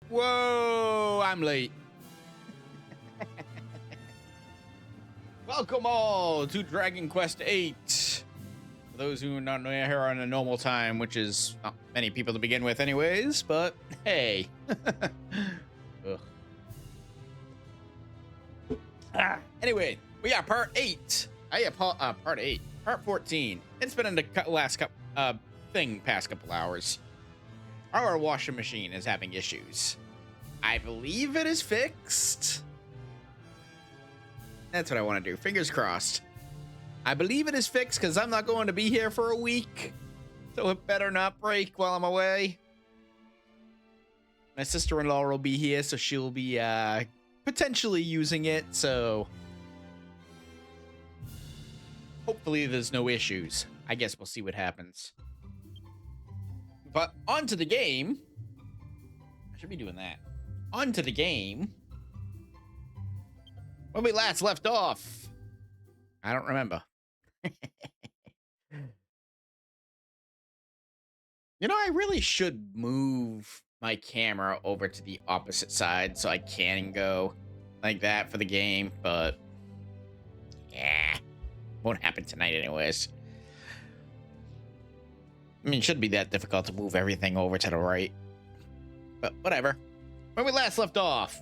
Whoa, I'm late. Welcome all to Dragon Quest VIII. For those who are not here on a normal time, which is not many people to begin with anyways, but hey. Anyway, we got part 8. Part 8. Part 14. It's been in the past couple hours. Our washing machine is having issues. I believe it is fixed. That's what I want to do. Fingers crossed. I believe it is fixed because I'm not going to be here for a week. So it better not break while I'm away. My sister-in-law will be here, so she'll be potentially using it. So hopefully there's no issues. I guess we'll see what happens. But on to the game. I should be doing that. On to the game. When we last left off, I don't remember. You know, I really should move my camera over to the opposite side so I can go like that for the game, but yeah, won't happen tonight anyways. I mean, it shouldn't be that difficult to move everything over to the right, but whatever. When we last left off,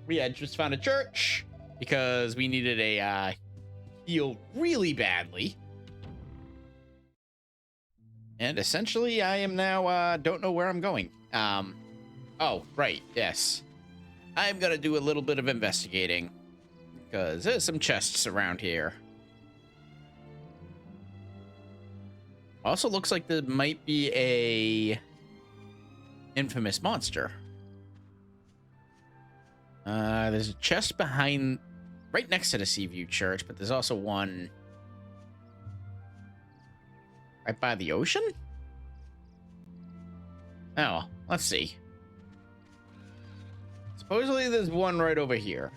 we had just found a church because we needed a heal really badly. And essentially, I am now, don't know where I'm going. Oh, right, yes. I'm gonna do a little bit of investigating because there's some chests around here. Also looks like there might be a infamous monster. There's a chest behind, right next to the Seaview Church, but there's also one right by the ocean? Oh, let's see. Supposedly there's one right over here.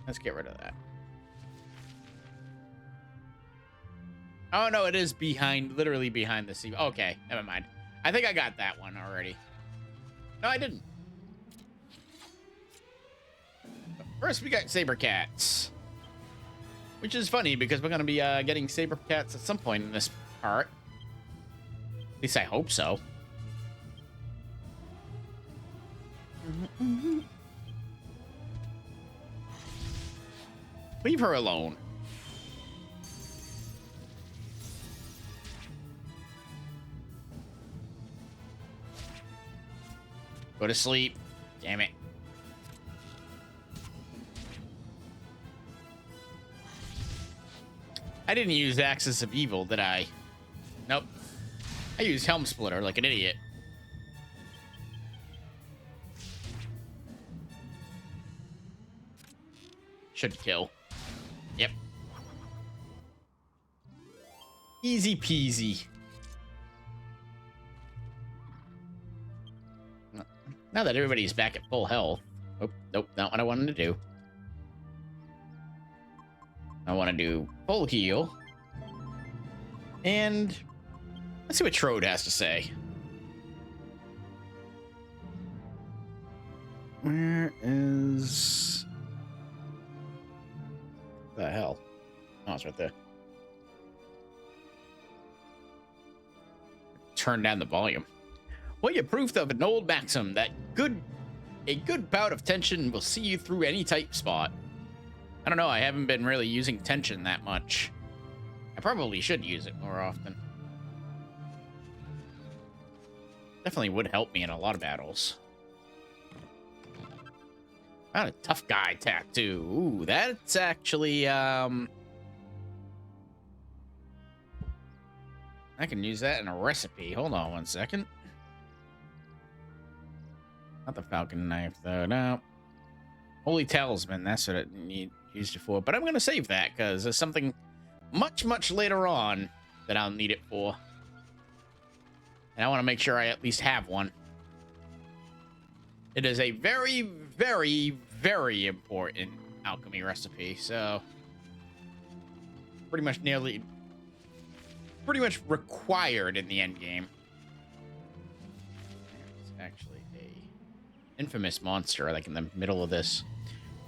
Let's get rid of that. Oh, no, it is behind, literally behind the sea. Okay, never mind. I think I got that one already. No, I didn't. But first, we got saber cats. Which is funny, because we're going to be getting saber cats at some point in this part. At least I hope so. Leave her alone. Go to sleep. Damn it. I didn't use Axis of Evil, did I? Nope. I used Helm Splitter like an idiot. Should kill. Yep. Easy peasy. Now that everybody's back at full health. Oh, nope, not what I wanted to do. I want to do full heal. And let's see what Trode has to say. Where is the hell? Oh, it's right there. Turn down the volume. Well, you're proof of an old maxim that a good bout of tension will see you through any tight spot. I don't know, I haven't been really using tension that much. I probably should use it more often. Definitely would help me in a lot of battles. Found a tough guy tattoo. Ooh, that's actually, I can use that in a recipe. Hold on one second. Not the falcon knife, though. No. Holy Talisman. That's what it used it for. But I'm going to save that because there's something much, much later on that I'll need it for. And I want to make sure I at least have one. It is a very, very, very important alchemy recipe. So, pretty much required in the end game. actually a infamous monster, like in the middle of this.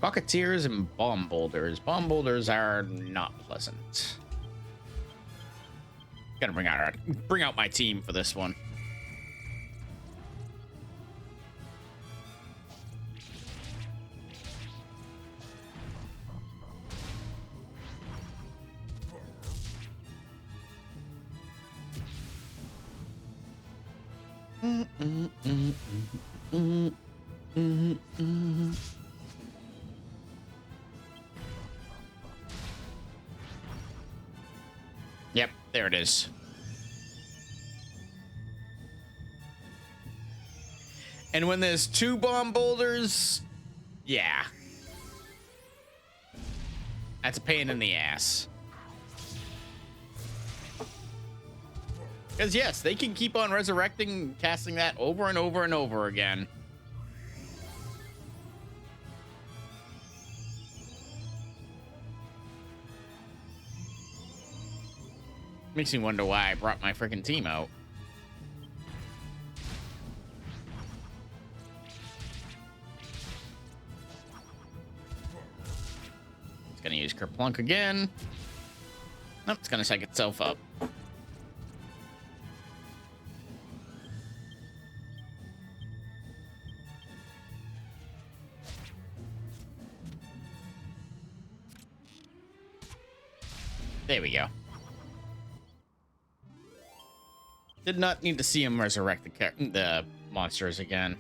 Bucketeers and bomb boulders. Bomb boulders are not pleasant. Gotta bring out my team for this one. Yep, there it is. And when there's two bomb boulders, yeah. That's a pain in the ass. Because yes, they can keep on resurrecting, casting that over and over and over again. Makes me wonder why I brought my freaking team out. It's gonna use Kerplunk again. Nope, it's gonna psych itself up. There we go. Did not need to see him resurrect the monsters again.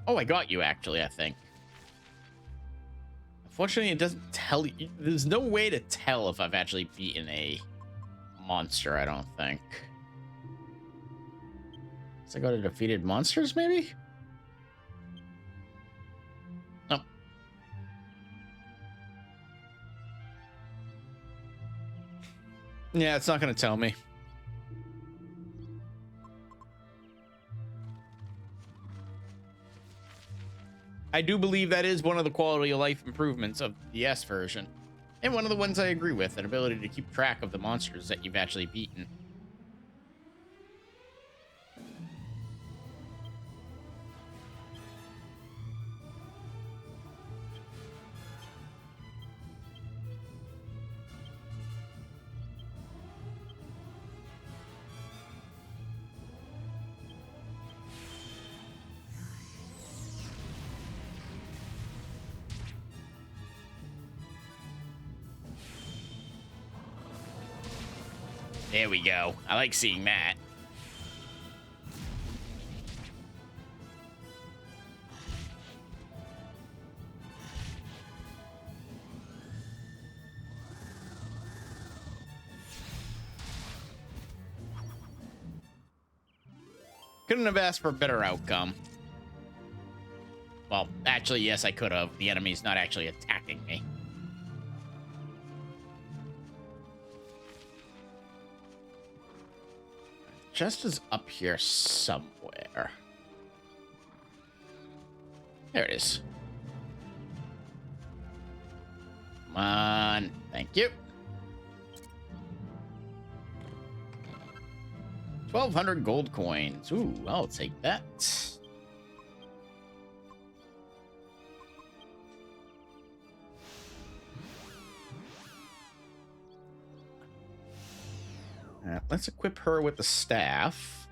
Oh, I got you, actually, I think. Unfortunately, it doesn't tell you. There's no way to tell if I've actually beaten a monster, I don't think. So I go to defeated monsters, maybe? Oh. Yeah, it's not going to tell me. I do believe that is one of the quality of life improvements of the S version. And one of the ones I agree with, an ability to keep track of the monsters that you've actually beaten. There we go. I like seeing that. Couldn't have asked for a better outcome. Well, actually, yes, I could have. The enemy's not actually attacking me. Chest is up here somewhere. There it is. Come on. Thank you. 1,200 gold coins. Ooh, I'll take that. Let's equip her with the staff.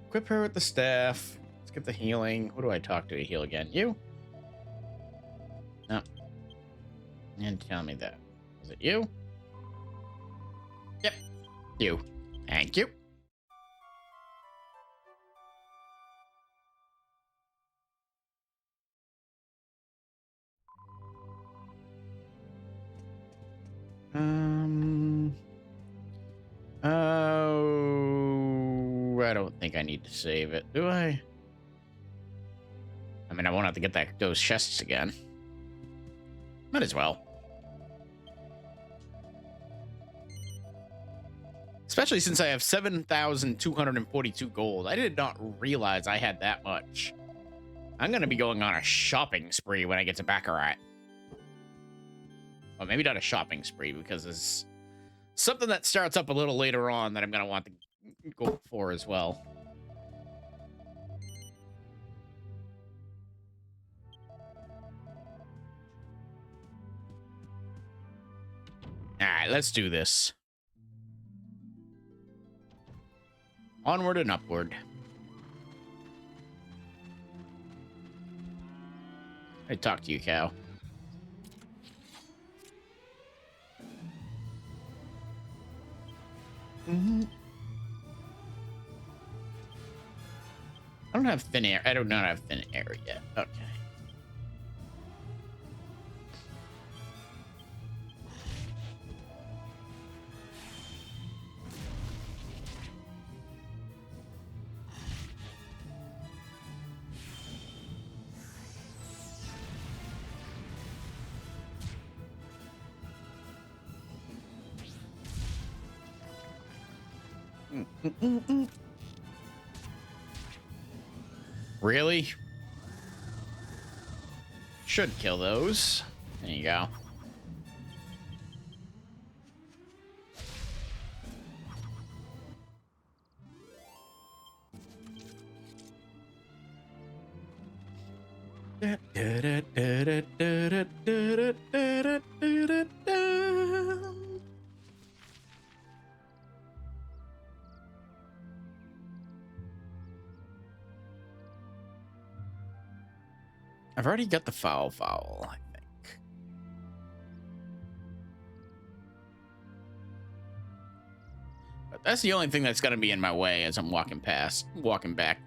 Equip her with the staff. Let's get the healing. Who do I talk to heal again? You? No. And tell me that. Is it you? Yep. You. Thank you. Oh, I don't think I need to save it, do I? I mean, I won't have to get those chests again. Might as well. Especially since I have 7,242 gold. I did not realize I had that much. I'm going to be going on a shopping spree when I get to Baccarat. Well, maybe not a shopping spree, because there's something that starts up a little later on that I'm going to want to go for as well. All right, let's do this. Onward and upward. I talk to you, cow. I don't have thin air. I do not have thin air yet. Okay. Really? Should kill those. There you go. I've already got the foul, I think. But that's the only thing that's going to be in my way as I'm walking back,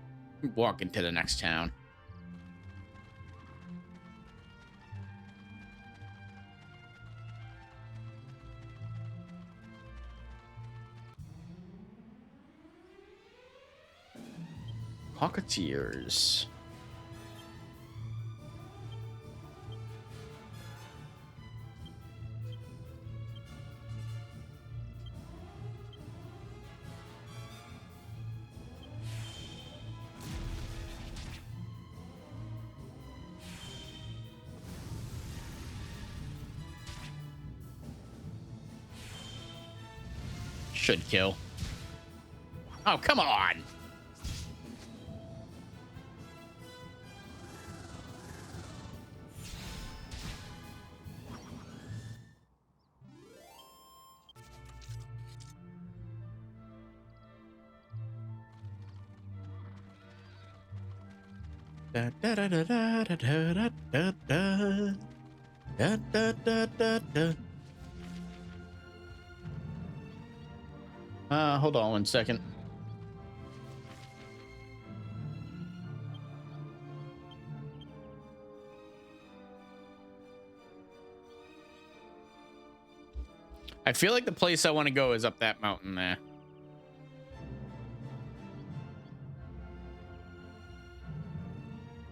walking to the next town. Pocketeers. Should kill. Oh, come on. Da, da, da, da, da, da, da, da, da. Da, da, da, da, da. Hold on one second. I feel like the place I want to go is up that mountain there.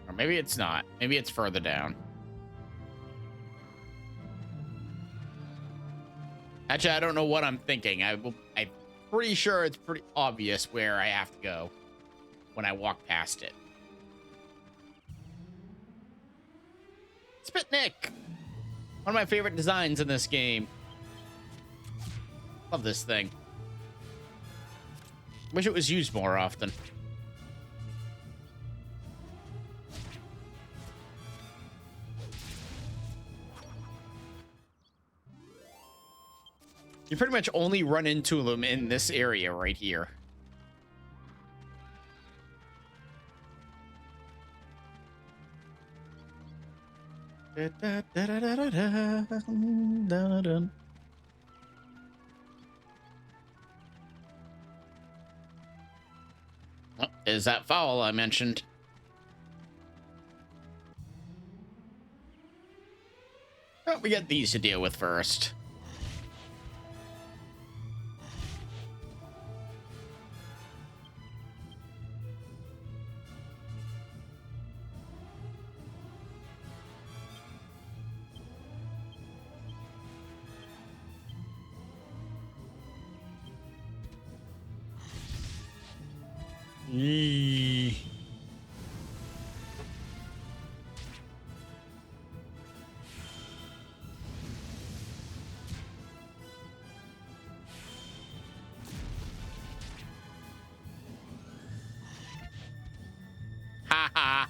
Or maybe it's not. Maybe it's further down. Actually, I don't know what I'm thinking. I'm pretty sure it's pretty obvious where I have to go when I walk past it. Spitnik! One of my favorite designs in this game. Love this thing. Wish it was used more often. You pretty much only run into them in this area right here. Oh, is that foul I mentioned? Oh, we got these to deal with first. Yee. Ha ha.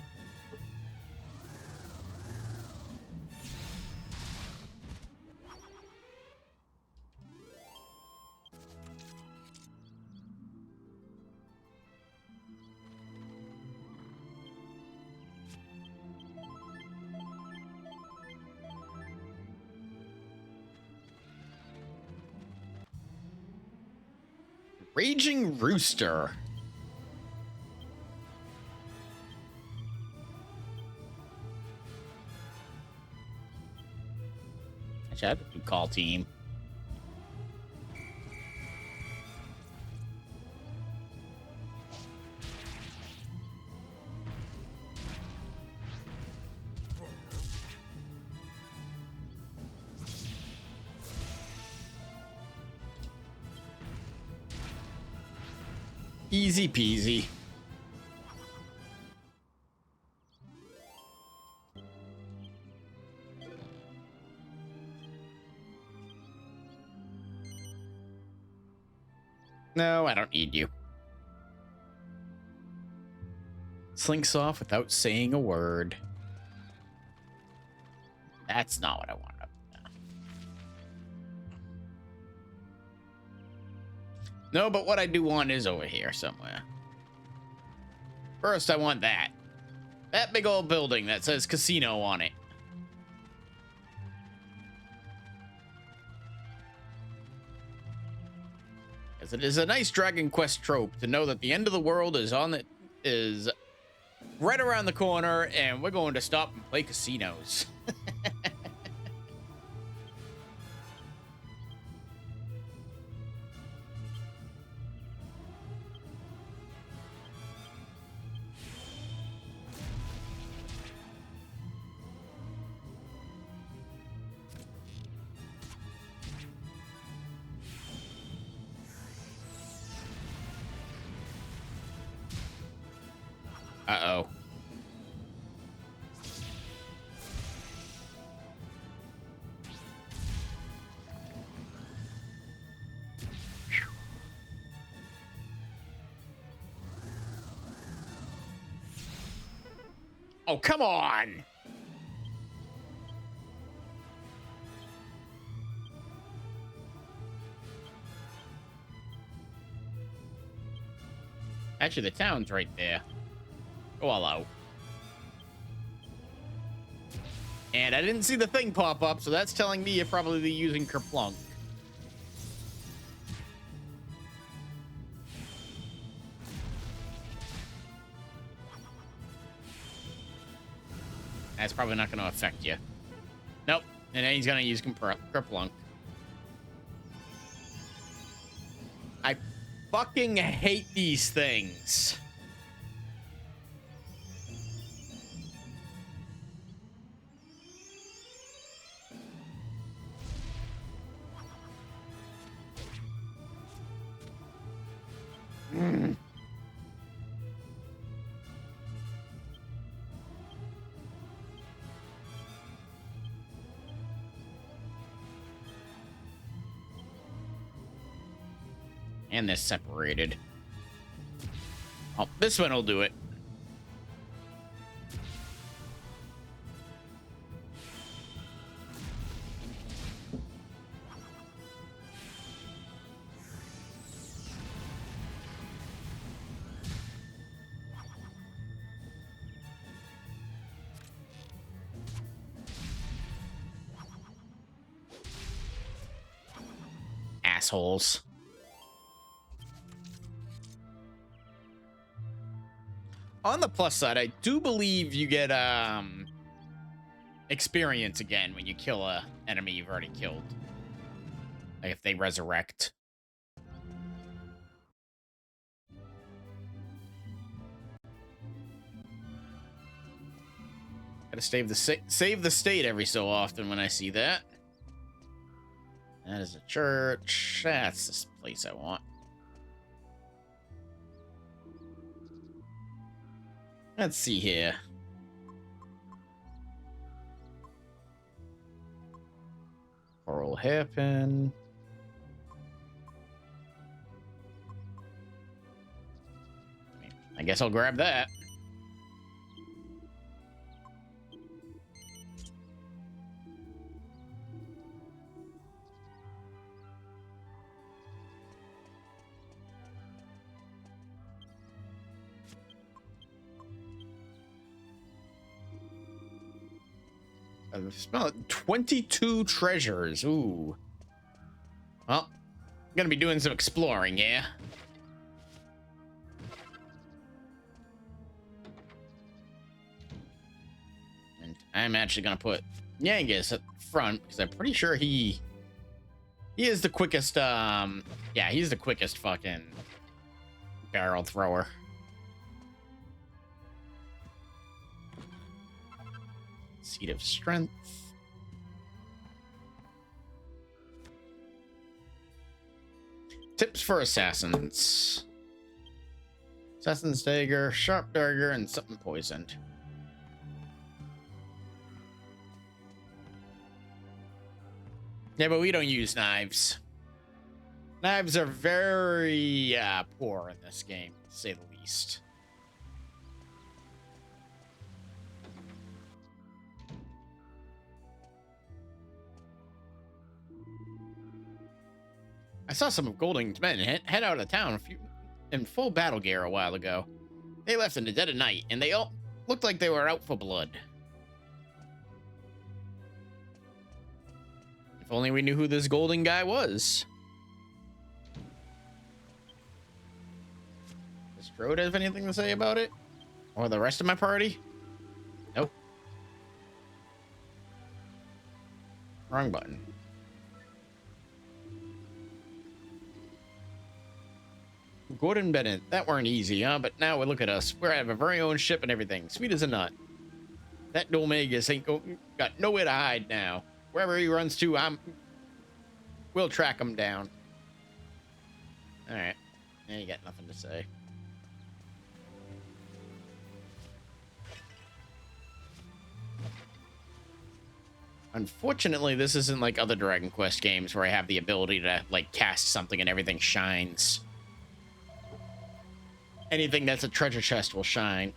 Raging Rooster. Actually, I have a good call team. Easy peasy. No, I don't need you. Slinks off without saying a word. That's not what I wanted. No, but what I do want is over here somewhere. First, I want that. That big old building that says casino on it. As it is a nice Dragon Quest trope to know that the end of the world is right around the corner and we're going to stop and play casinos. Uh-oh. Oh, come on! Actually, the town's right there. Oh, hello. And I didn't see the thing pop up, so that's telling me you're probably using Kerplunk. That's probably not going to affect you. Nope. And then he's going to use Kerplunk. I fucking hate these things. And they're separated. Oh, this one will do it. Assholes. On the plus side, I do believe you get experience again when you kill a enemy you've already killed. Like if they resurrect. Gotta save the state every so often when I see that. That is a church. That's the place I want. Let's see here. Coral hairpin. I guess I'll grab that. I smell it. 22 treasures. Ooh. Well, I'm gonna be doing some exploring, yeah. And I'm actually gonna put Yangus at the front because I'm pretty sure he is the quickest. Yeah, he's the quickest fucking barrel thrower. Seed of Strength. Tips for assassins. Assassin's Dagger, Sharp Dagger, and something poisoned. Yeah, but we don't use knives. Knives are very poor in this game, to say the least. I saw some of Golding's men head out of town in full battle gear a while ago. They left in the dead of night, and they all looked like they were out for blood. If only we knew who this Golding guy was. Does Strode have anything to say about it? Or the rest of my party? Nope. Wrong button. Gordon Bennett, that weren't easy, huh? But now look at us. We have our very own ship and everything. Sweet as a nut. That Dhoulmagus ain't got nowhere to hide now. Wherever he runs to, we'll track him down. Alright. Yeah, you got nothing to say. Unfortunately, this isn't like other Dragon Quest games where I have the ability to, like, cast something and everything shines. Anything that's a treasure chest will shine.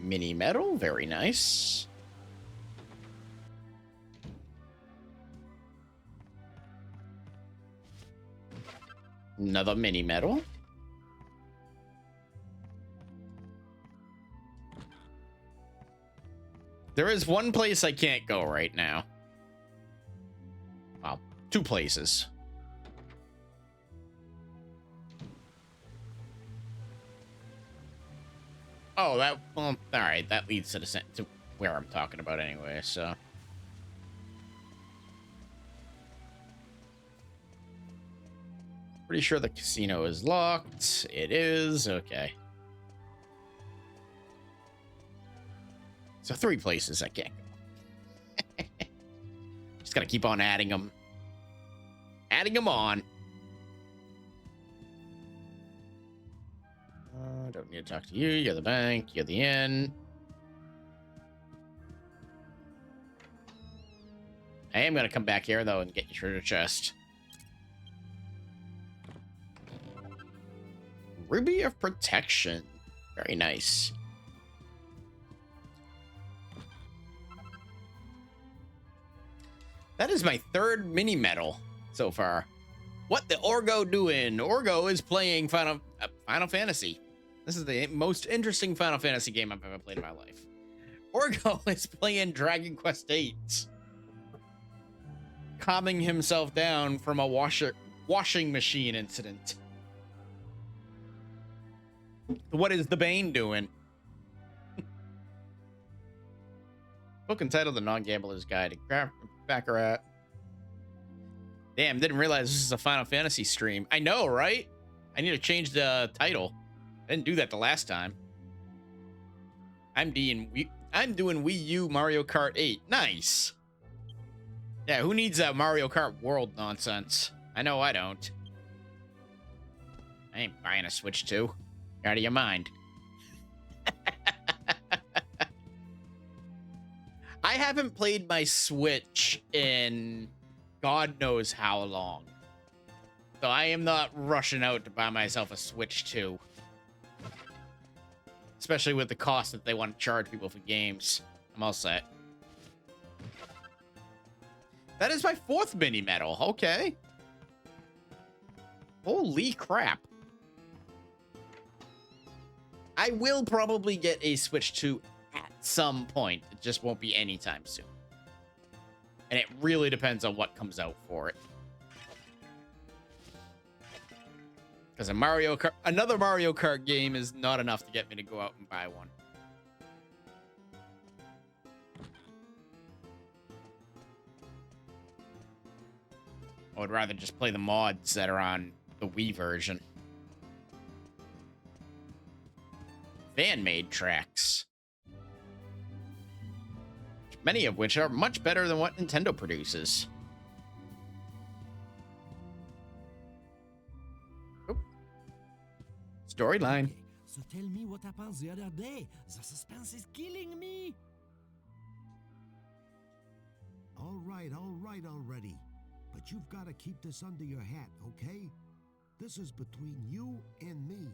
Mini medal, very nice. Another mini medal. There is one place I can't go right now. Well, two places. Oh, well, all right. That leads to where I'm talking about anyway, so. Pretty sure the casino is locked. It is. Okay. So 3 places I can't go. Just gotta keep on adding them. Adding them on. Don't need to talk to you. You're the bank. You're the inn. I am gonna come back here though and get your treasure chest. Ruby of Protection. Very nice. That is my 3rd mini medal so far. What the Orgo doing? Orgo is playing Final Fantasy. This is the most interesting Final Fantasy game I've ever played in my life. Orgo is playing Dragon Quest VIII. Calming himself down from a washing machine incident. What is the Bane doing? Book entitled The Non-Gambler's Guide to Baccarat. Damn, didn't realize this is a Final Fantasy stream. I know, right? I need to change the title. I didn't do that the last time. I'm D and I'm doing Wii U Mario Kart 8. Nice. Yeah, who needs that Mario Kart World nonsense? I know I don't. I ain't buying a Switch 2. You're out of your mind. I haven't played my Switch in God knows how long. So I am not rushing out to buy myself a Switch 2. Especially with the cost that they want to charge people for games. I'm all set. That is my 4th mini medal. Okay. Holy crap. I will probably get a Switch 2 at some point. It just won't be anytime soon. And it really depends on what comes out for it. Because another Mario Kart game is not enough to get me to go out and buy one. I would rather just play the mods that are on the Wii version. Fan-made tracks. Many of which are much better than what Nintendo produces. Storyline. Okay, so tell me what happened the other day. The suspense is killing me. All right already. But you've got to keep this under your hat, okay? This is between you and me.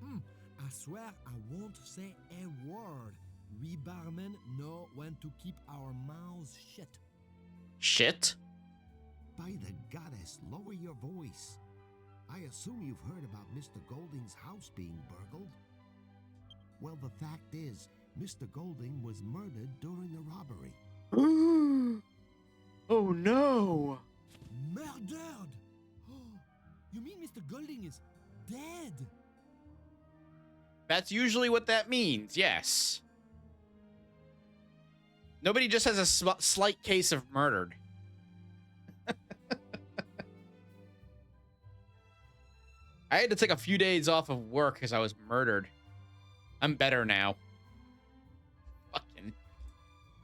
I swear I won't say a word. We barmen know when to keep our mouths shut. Shit? By the goddess, lower your voice. I assume you've heard about Mr. Golding's house being burgled. Well, the fact is, Mr. Golding was murdered during the robbery. Oh no! Murdered? You mean Mr. Golding is dead? That's usually what that means, yes. Nobody just has a slight case of murdered. I had to take a few days off of work because I was murdered. I'm better now. Fucking.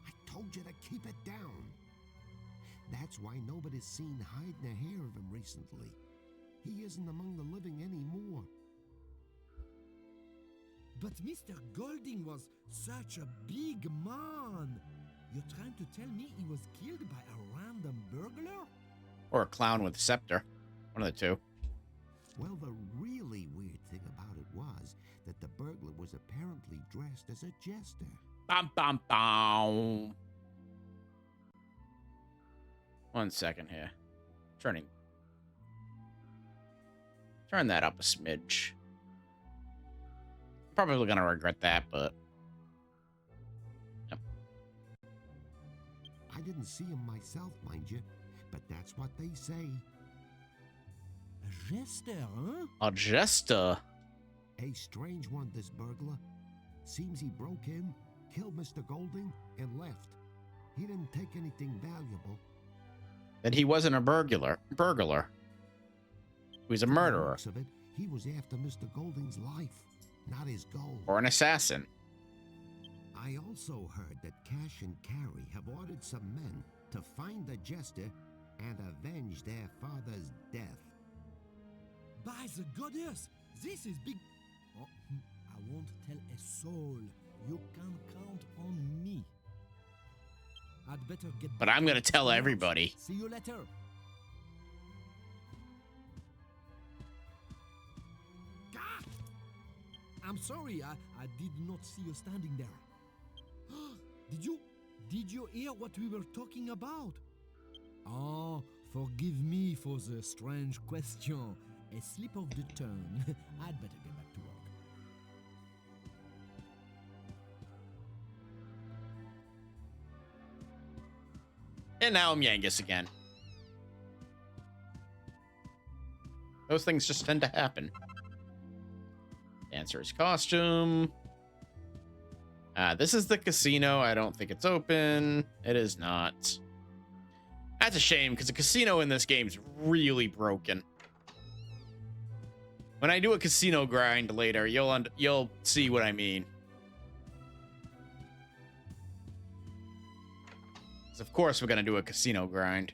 I told you to keep it down. That's why nobody's seen hide nor hair of him recently. He isn't among the living anymore. But Mr. Golding was such a big man. You're trying to tell me he was killed by a random burglar? Or a clown with a scepter. One of the two. Well, the really weird thing about it was that the burglar was apparently dressed as a jester. Bum, bum, bum. 1 second here. Turn that up a smidge. Probably gonna regret that, but yep. I didn't see him myself, mind you, but that's what they say. A jester, huh? A jester. A strange one, this burglar. Seems he broke in, killed Mr. Golding, and left. He didn't take anything valuable. Then he wasn't a burglar. He was a murderer. Looks of it, he was after Mr. Golding's life, not his gold. Or an assassin. I also heard that Cash and Carrie have ordered some men to find the jester and avenge their father's death. By the goddess, this is big. Oh, I won't tell a soul. You can count on me. I'd better get. But I'm gonna tell everybody. See you later. Ah! I'm sorry, I did not see you standing there. Did you hear what we were talking about? Oh, forgive me for the strange question. A slip of the tongue. I'd better get back to work. And now I'm Yangus again. Those things just tend to happen. Dancer's costume. This is the casino. I don't think it's open. It is not. That's a shame, because the casino in this game is really broken. When I do a casino grind later, you'll see what I mean. 'Cause of course we're gonna do a casino grind.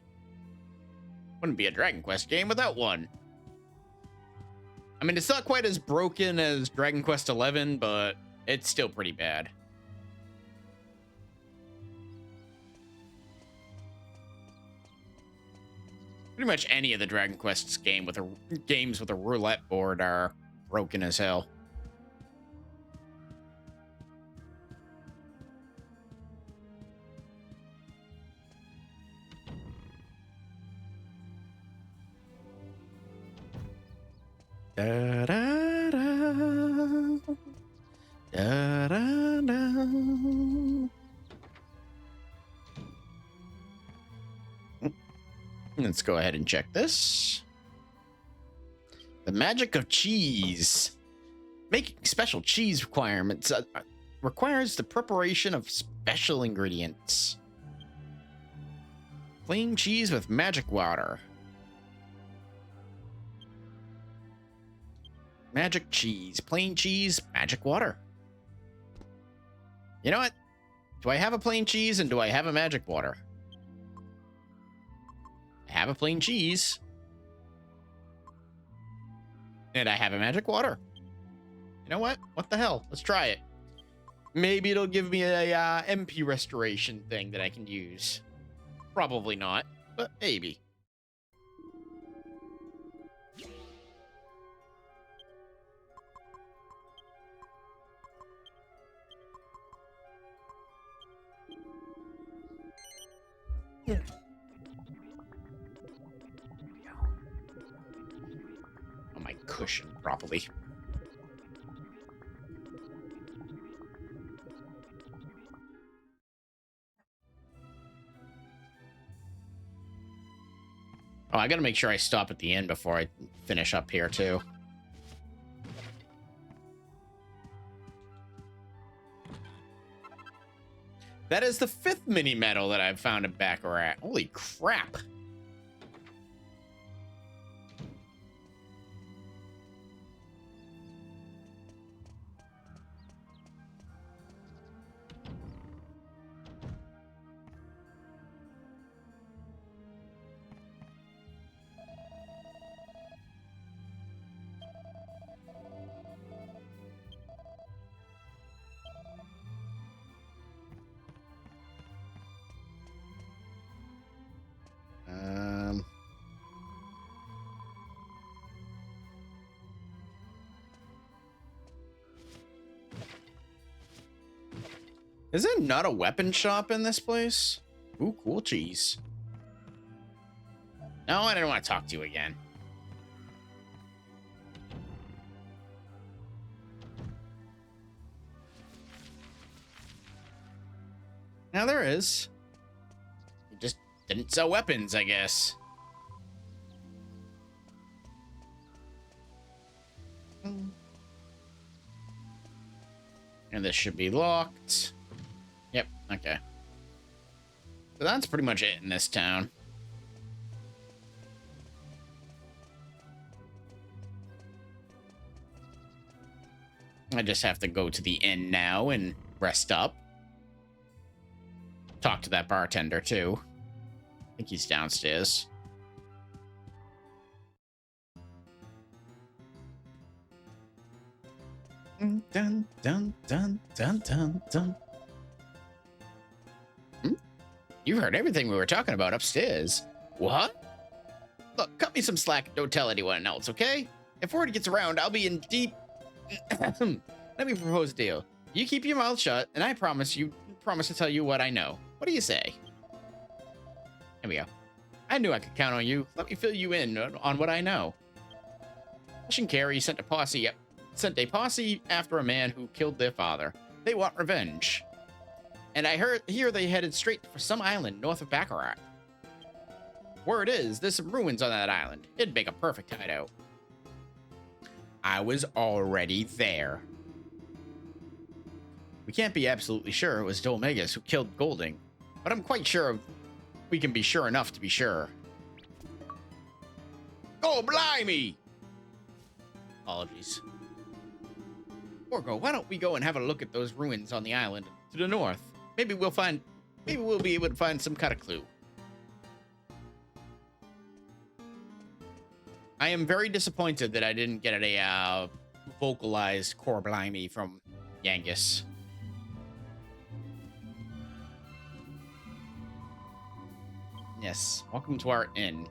Wouldn't be a Dragon Quest game without one. I mean, it's not quite as broken as Dragon Quest XI, but it's still pretty bad. Pretty much any of the Dragon Quest's games with a roulette board are broken as hell. Da, da, da. Da, da, da. Let's go ahead and check this. The magic of cheese. Making special cheese requirements requires the preparation of special ingredients. Plain cheese with magic water. Magic cheese, plain cheese, magic water. You know what? Do I have a plain cheese and do I have a magic water? I have a plain cheese. And I have a magic water. You know what? What the hell? Let's try it. Maybe it'll give me a MP restoration thing that I can use. Probably not, but maybe. On my cushion properly. Oh, I gotta make sure I stop at the end before I finish up here too. That is the 5th mini medal that I've found in Baccarat. Holy crap. Is there not a weapon shop in this place? Ooh, cool cheese. No, I didn't want to talk to you again. Now there is. You just didn't sell weapons, I guess. And this should be locked. Yep, okay. So that's pretty much it in this town. I just have to go to the inn now and rest up. Talk to that bartender, too. I think he's downstairs. Dun, dun, dun, dun, dun, dun. You heard everything we were talking about upstairs. What? Look, cut me some slack and don't tell anyone else, okay? If word gets around, I'll be in deep... Let me propose a deal. You keep your mouth shut, and I promise to tell you what I know. What do you say? Here we go. I knew I could count on you. Let me fill you in on what I know. Ash and Carrie sent a posse after a man who killed their father. They want revenge. And I hear they headed straight for some island north of Baccarat. Word is, there's some ruins on that island. It'd make a perfect hideout. I was already there. We can't be absolutely sure it was Dhoulmagus who killed Golding, but I'm quite sure we can be sure enough to be sure. Oh, blimey! Apologies. Orgo, why don't we go and have a look at those ruins on the island to the north? Maybe we'll find maybe we'll be able to find some kind of clue. I am very disappointed that I didn't get a vocalized core blimey from Yangus. Yes, welcome to our inn.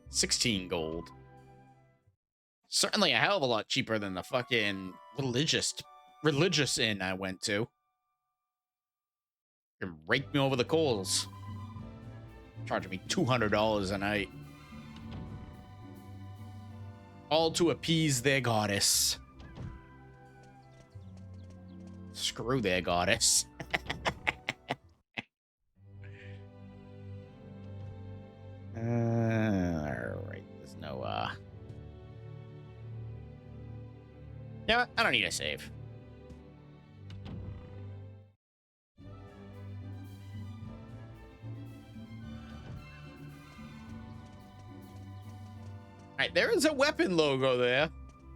16 gold. Certainly a hell of a lot cheaper than the fucking religious inn I went to. You raked me over the coals. Charging me $200 a night. All to appease their goddess. Screw their goddess. Alright, there's no, yeah, I don't need a save. Alright, there is a weapon logo there.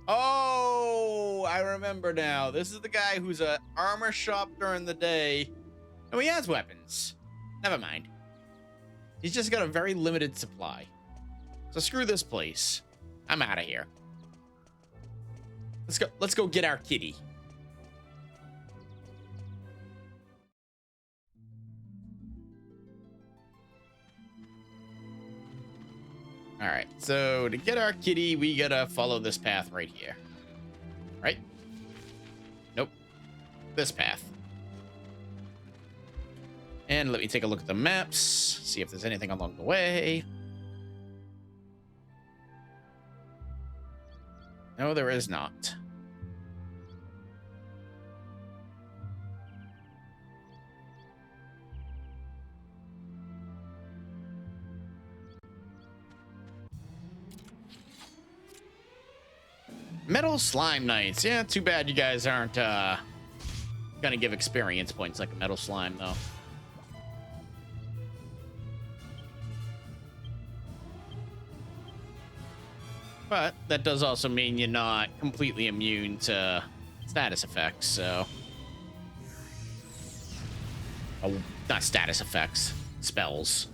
Oh, I remember now. This is the guy who's a armor shop during the day. Oh, he has weapons. Never mind. He's just got a very limited supply. So screw this place. I'm out of here. Let's go get our kitty. All right, so to get our kitty, we gotta follow this path right here. Right? Nope. This path. And let me take a look at the maps, see if there's anything along the way. No, there is not. Metal Slime Knights. Yeah, too bad you guys aren't gonna give experience points like a Metal Slime, though. But that does also mean you're not completely immune to status effects, so... Oh, not status effects. Spells.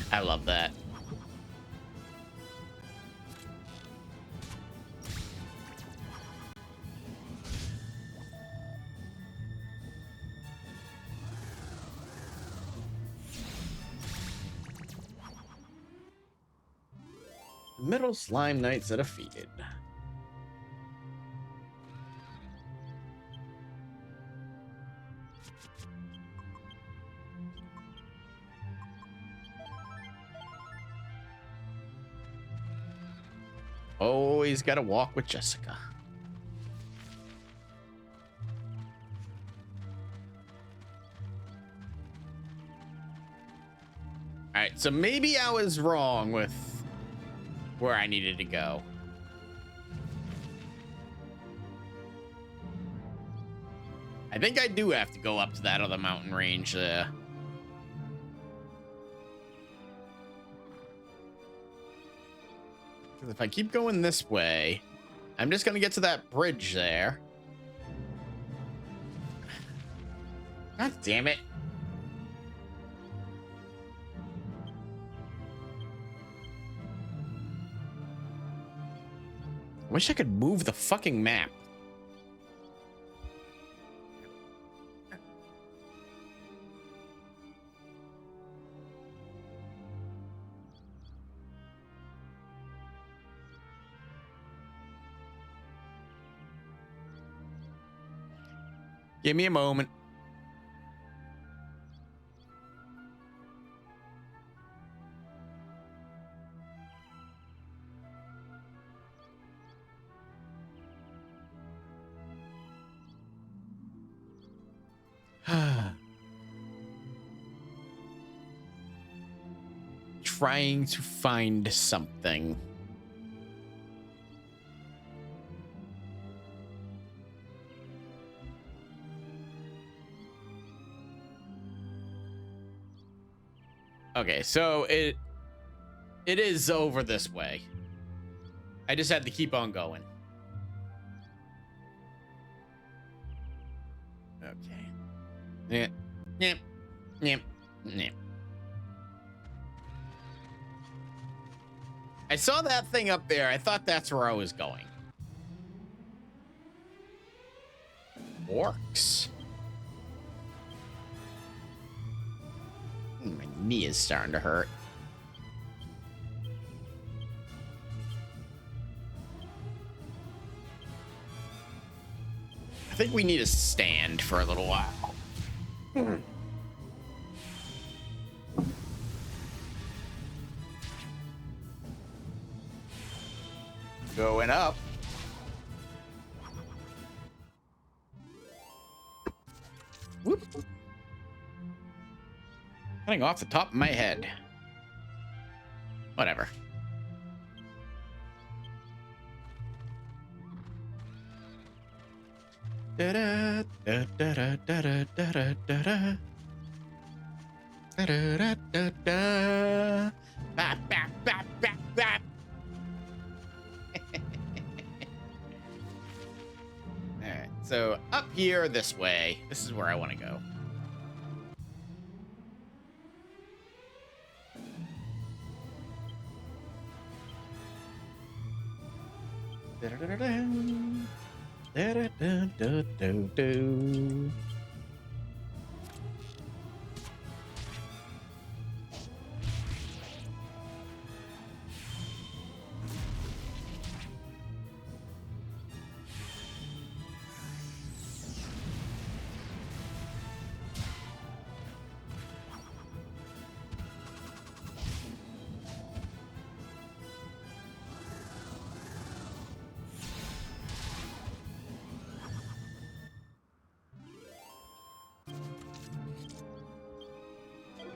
I love that. Metal Slime Knights are defeated. Always gotta walk with Jessica. Alright, so maybe I was wrong with where I needed to go. I think I do have to go up to that other mountain range there. Because if I keep going this way, I'm just gonna get to that bridge there. God damn it. I wish I could move the fucking map. Give me a moment. Trying to find something. Okay, so it is over this way. I just had to keep on going. Okay. Yeah. Yep. Yep. Yep. I saw that thing up there. I thought that's where I was going. Orcs. My knee is starting to hurt. I think we need a stand for a little while. Going up. Whoop. Cutting off the top of my head. Whatever. Da da da da da da da da da da da da da. Bap bap bap bap bap. All right, so up here this way. This is where I want to go. Da da da da. Da da da da da da.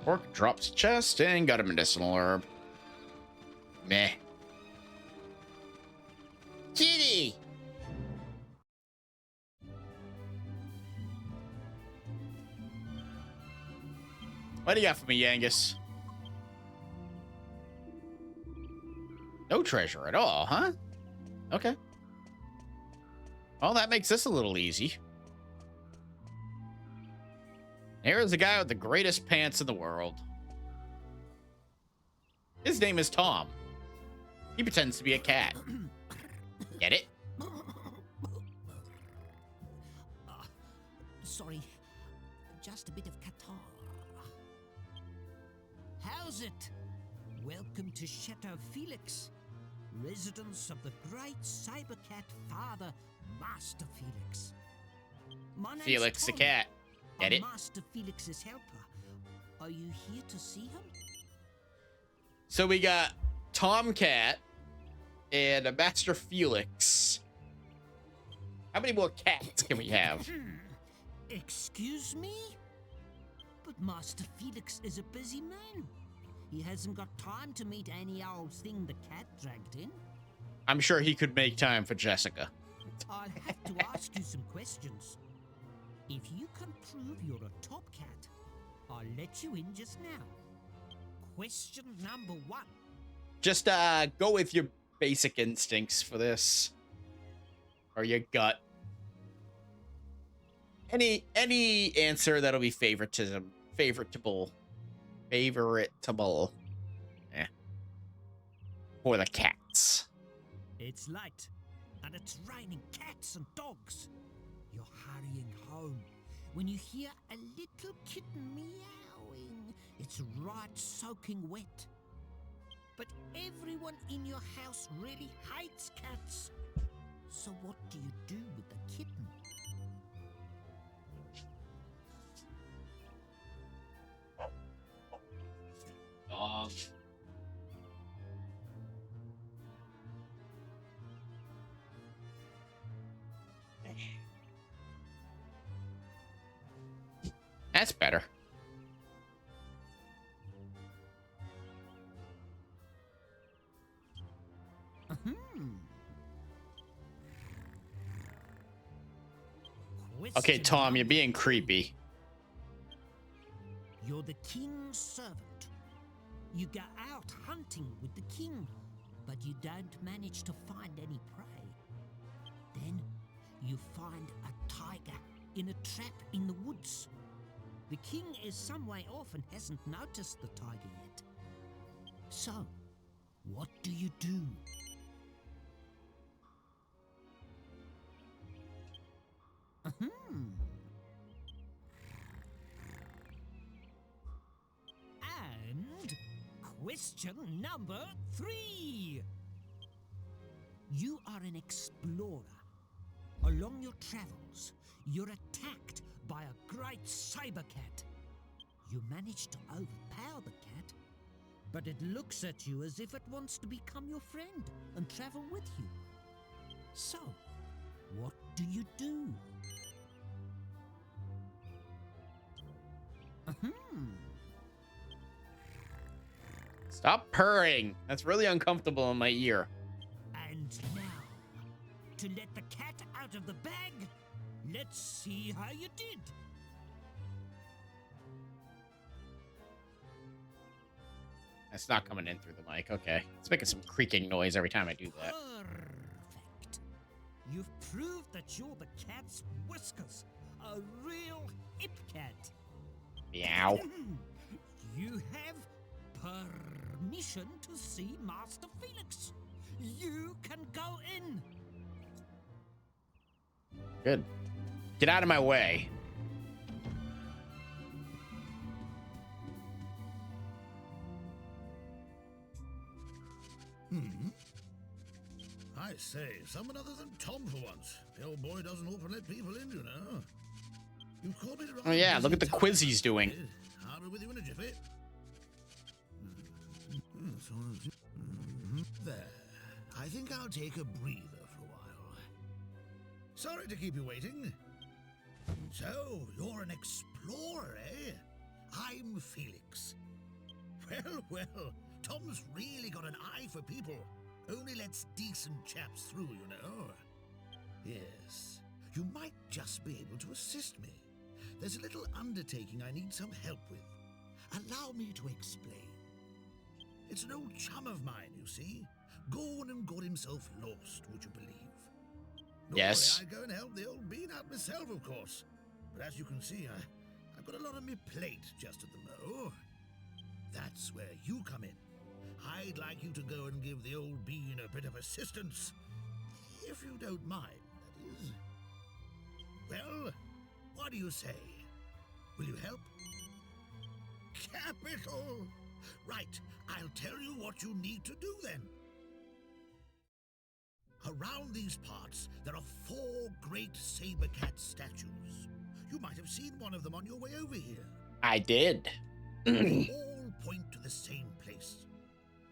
Orc drops chest and got a medicinal herb. Meh. Kitty! What do you got for me, Yangus? No treasure at all, huh? Okay. Well, that makes this a little easy. Here's the guy with the greatest pants in the world. His name is Tom. He pretends to be a cat. Get it? Sorry, just a bit of catarrh. How's it? Welcome to Chateau Felix, residence of the great saber cat father, Master Felix. My name's Felix the Tom. cat. Get I'm it? Master Felix's helper. Are you here to see him? So we got Tom Cat and a Master Felix. How many more cats can we have? Excuse me? But Master Felix is a busy man. He hasn't got time to meet any old thing the cat dragged in. I'm sure he could make time for Jessica. I'll have to ask you some questions. If you can prove you're a top cat, I'll let you in just now. Question number 1. Just go with your basic instincts for this. Or your gut. Any answer that'll be favoritable. Eh. For the cats. It's late, and it's raining cats and dogs. You're hurrying home when you hear a little kitten meowing. It's right soaking wet. But everyone in your house really hates cats. So what do you do with the kitten? Dog. That's better. Okay, Tom, you're being creepy. You're the king's servant. You go out hunting with the king, but you don't manage to find any prey. Then you find a tiger in a trap in the woods. The king is some way off and hasn't noticed the tiger yet. So, what do you do? And question number 3. You are an explorer. Along your travels, you're attacked by a great saber cat. You manage to overpower the cat, but it looks at you as if it wants to become your friend and travel with you. So, what do you do? Stop purring. That's really uncomfortable in my ear. And now, to let the cat out of the bag, let's see how you did. It's not coming in through the mic. Okay. It's making some creaking noise every time I do that. Perfect. You've proved that you're the cat's whiskers. A real hip cat. Meow. You have permission to see Master Felix. You can go in. Good. Get out of my way. I say, someone other than Tom for once. The old boy doesn't often let people in, you know. You called me to Oh yeah, look at the quiz he's doing. I'll be with you in a jiffy. There. I think I'll take a breather for a while. Sorry to keep you waiting. So, you're an explorer, eh? I'm Felix. Well, Tom's really got an eye for people. Only lets decent chaps through, you know. Yes, you might just be able to assist me. There's a little undertaking I need some help with. Allow me to explain. It's an old chum of mine, you see. Gone and got himself lost, would you believe? Yes. Normally, I'd go and help the old bean out myself, of course. But as you can see, I've got a lot on my plate just at the mo. That's where you come in. I'd like you to go and give the old bean a bit of assistance. If you don't mind, that is. Well, what do you say? Will you help? Capital! Right, I'll tell you what you need to do then. Around these parts, there are 4 great saber cat statues. You might have seen one of them on your way over here. I did. They all point to the same place.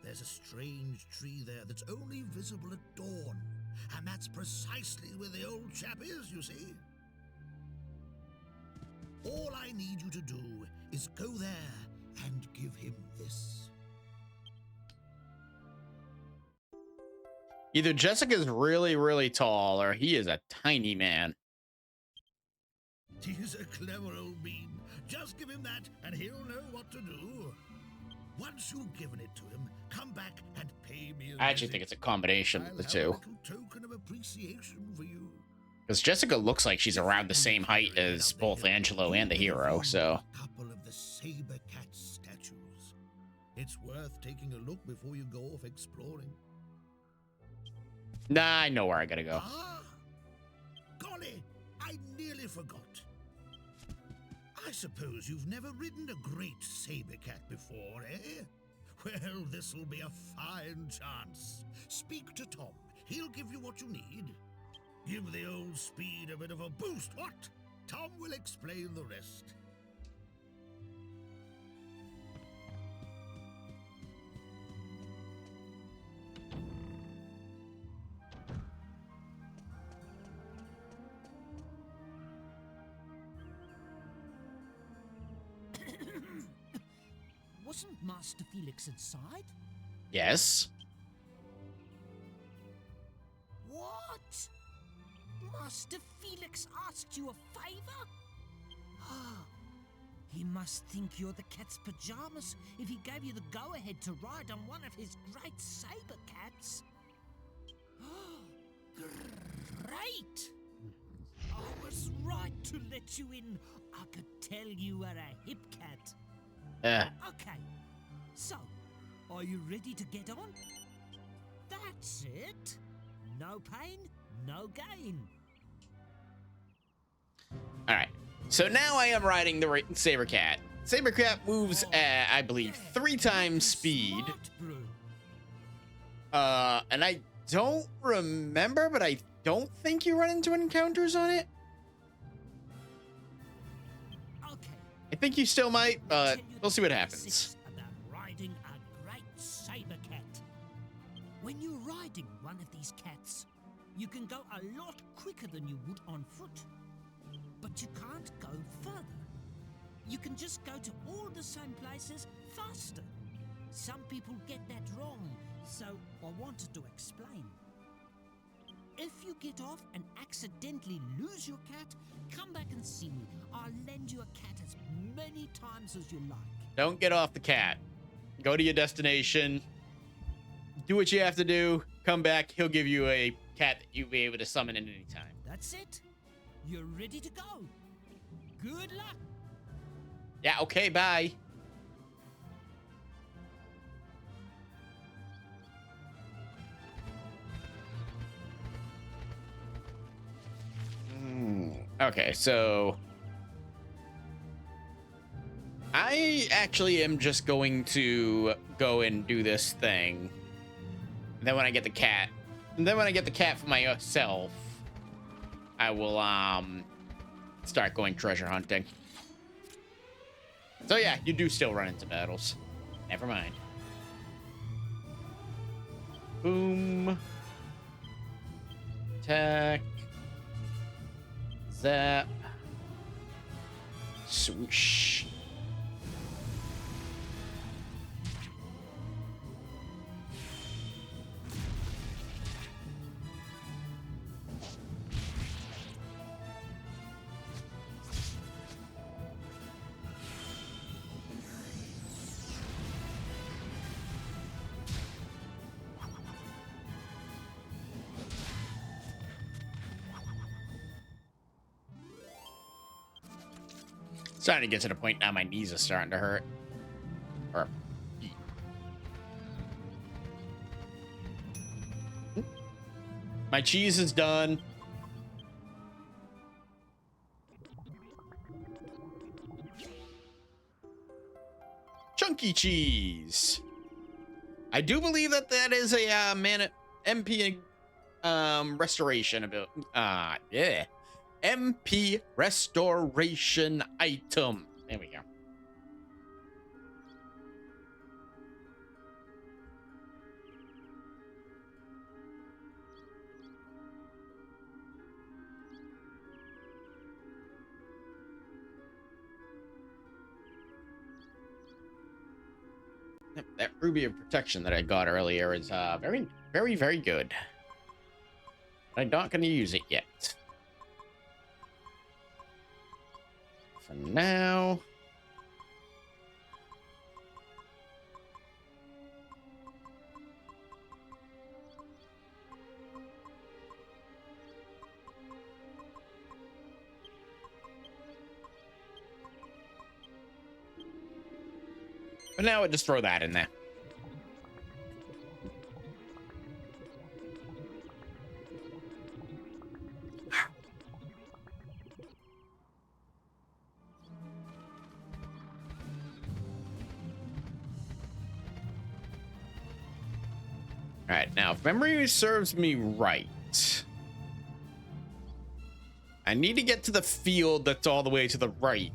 There's a strange tree there that's only visible at dawn, and that's precisely where the old chap is, you see. All I need you to do is go there and give him this. Either Jessica's really, really tall, or he is a tiny man. He's a clever old bean. Just give him that, and he'll know what to do. Once you've given it to him, come back and pay me a I actually visit. think it's a combination of the I'll have a two. little token of appreciation for you. Because Jessica looks like she's around the same height as both Angelo and the hero, so. A couple of the saber cat statues. It's worth taking a look before you go off exploring. Nah, I know where I gotta go. Ah, golly, I nearly forgot. I suppose you've never ridden a great saber cat before, eh? Well, this'll be a fine chance. Speak to Tom. He'll give you what you need. Give the old speed a bit of a boost, what? Tom will explain the rest. Wasn't Master Felix inside? Yes. What? Master Felix asked you a favor? He must think you're the cat's pajamas if he gave you the go-ahead to ride on one of his great saber cats. Great! I was right to let you in. I could tell you were a hip cat. Okay, so, are you ready to get on? That's it. No pain, no gain. All right. So now I am riding the Saber Cat. Saber Cat moves at, I believe, 3 times speed. Smart, bro. And I don't remember, but I don't think you run into encounters on it. Okay. I think you still might, but we'll see what happens. About riding a great saber cat. When you're riding one of these cats, you can go a lot quicker than you would on foot. But you can't go further. You can just go to all the same places faster. Some people get that wrong, so I wanted to explain. If you get off and accidentally lose your cat, come back and see me. I'll lend you a cat as many times as you like. Don't get off the cat. Go to your destination. Do what you have to do. Come back. He'll give you a cat that you'll be able to summon at any time. That's it. You're ready to go. Good luck. Yeah, okay, bye. Okay, so I actually am just going to go and do this thing. And then when I get the cat, for myself, I will start going treasure hunting. So yeah, you do still run into battles. Never mind. Boom. Attack. Zap. Swoosh. Starting to get to the point now my knees are starting to hurt. Or my cheese is done. Chunky cheese. I do believe that is a mana MP restoration ability. Yeah. MP restoration item. There we go. Yep, that ruby of protection that I got earlier is very, very, very good. I'm not going to use it yet. For now. But now I just throw that in there. All right, now if memory serves me right, I need to get to the field that's all the way to the right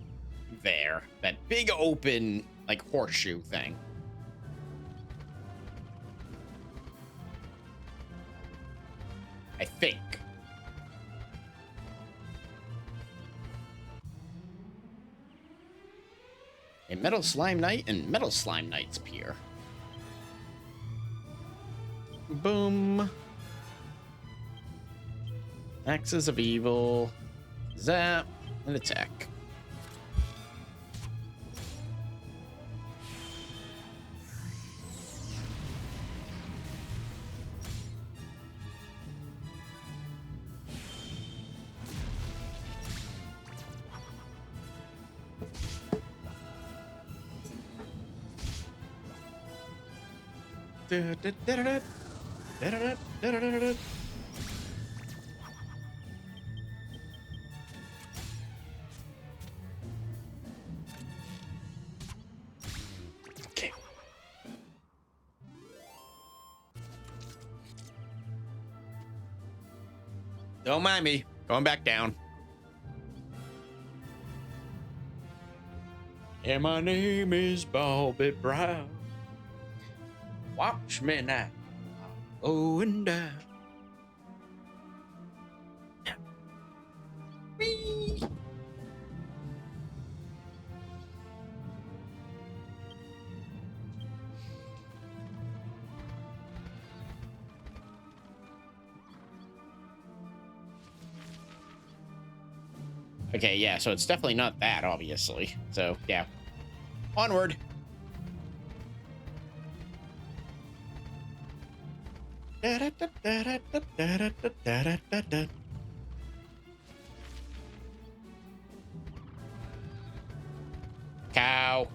there. That big open, like, horseshoe thing. I think. A metal slime knight and metal slime knights appear. Boom. Axes of evil. Zap. And attack. Okay. Don't mind me. Going back down. And my name is Bobby Brown. Watch me now. Going down. Whee! Okay, yeah, so it's definitely not that, obviously. So, yeah. Onward. Cow.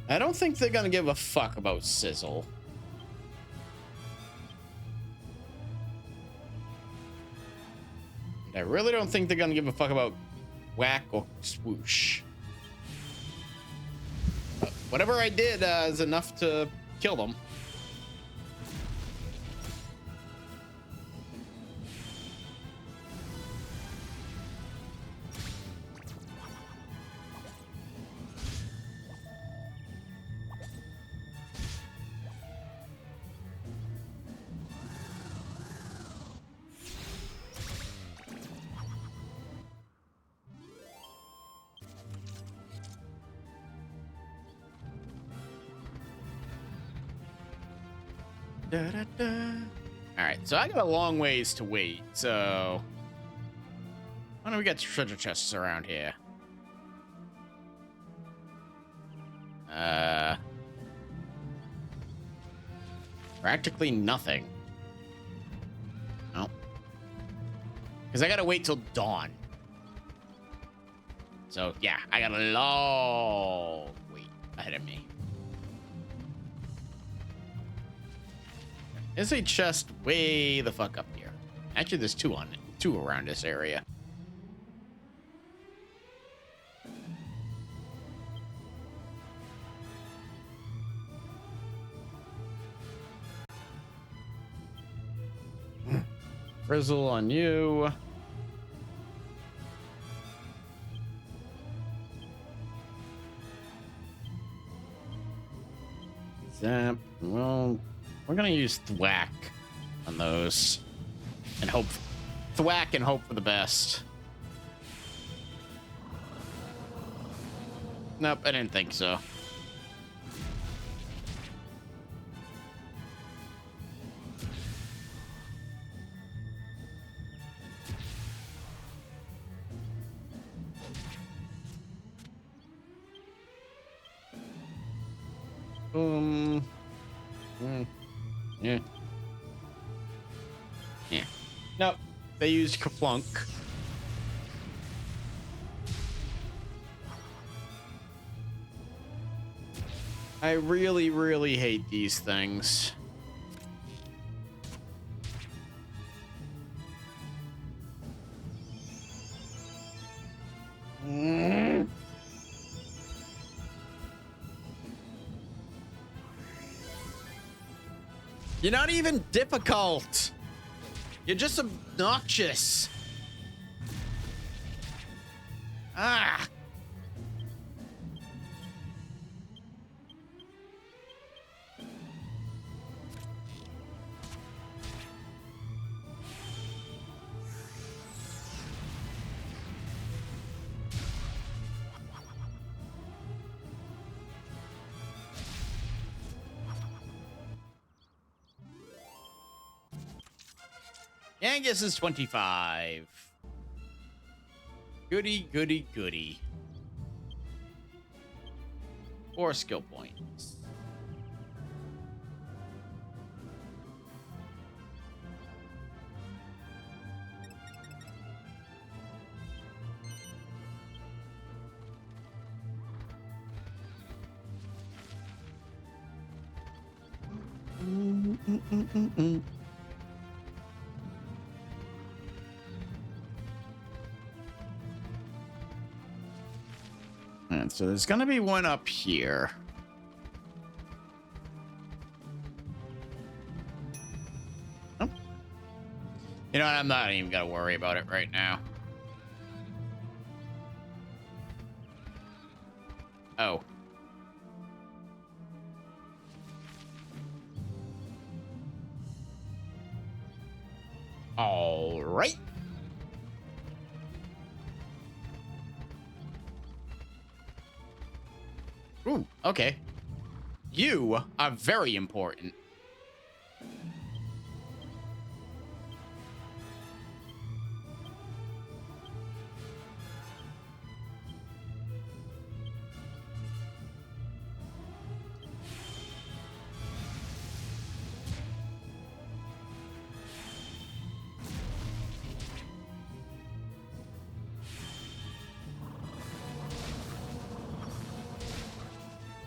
I don't think they're gonna give a fuck about Sizzle. I really don't think they're gonna give a fuck about Whack or Swoosh. But whatever I did is enough to kill them. All right, so I got a long ways to wait. So, why don't we get treasure chests around here? Practically nothing. No, because I gotta wait till dawn. So yeah, I got a long wait ahead of me. There's a chest way the fuck up here. Actually, there's two around this area. Frizzle on you. Zap. Well, we're gonna use Thwack on those and hope Thwack and hope for the best. Nope, I didn't think so. Yeah. Yeah. Nope. They used Kerplunk. I really, really hate these things. You're not even difficult. You're just obnoxious. Ah. Angus is 25. Goody, goody, goody. 4 skill points. And so there's gonna be one up here. Oh. You know what? I'm not even gonna worry about it right now. Oh. All right. Ooh, okay. You are very important.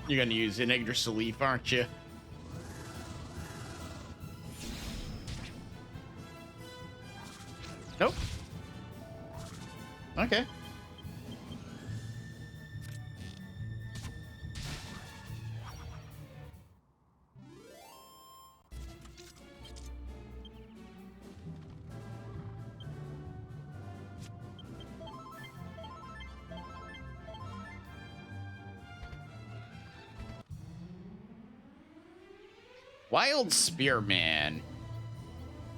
You're gonna use an Yggdrasil leaf, aren't you? Nope. Okay. Wild Spearman.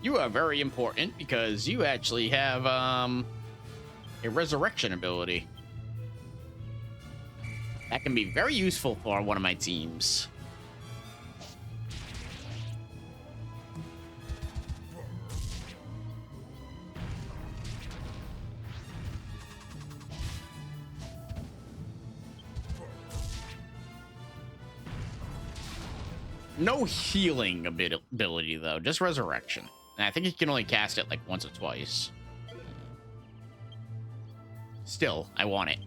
You are very important because you actually have a resurrection ability. That can be very useful for one of my teams. No healing ability, though. Just resurrection. And I think you can only cast it like once or twice. Still, I want it.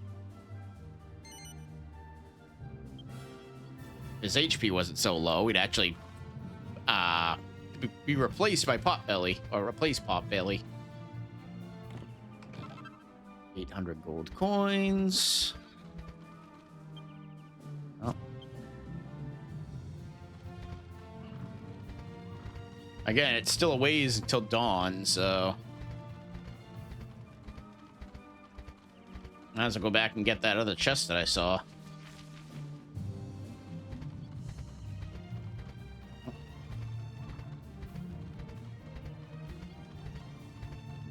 His HP wasn't so low, he'd actually be replaced by Potbelly, or replace Potbelly. 800 gold coins. Oh. Again, it's still a ways until dawn, so I might as well go back and get that other chest that I saw.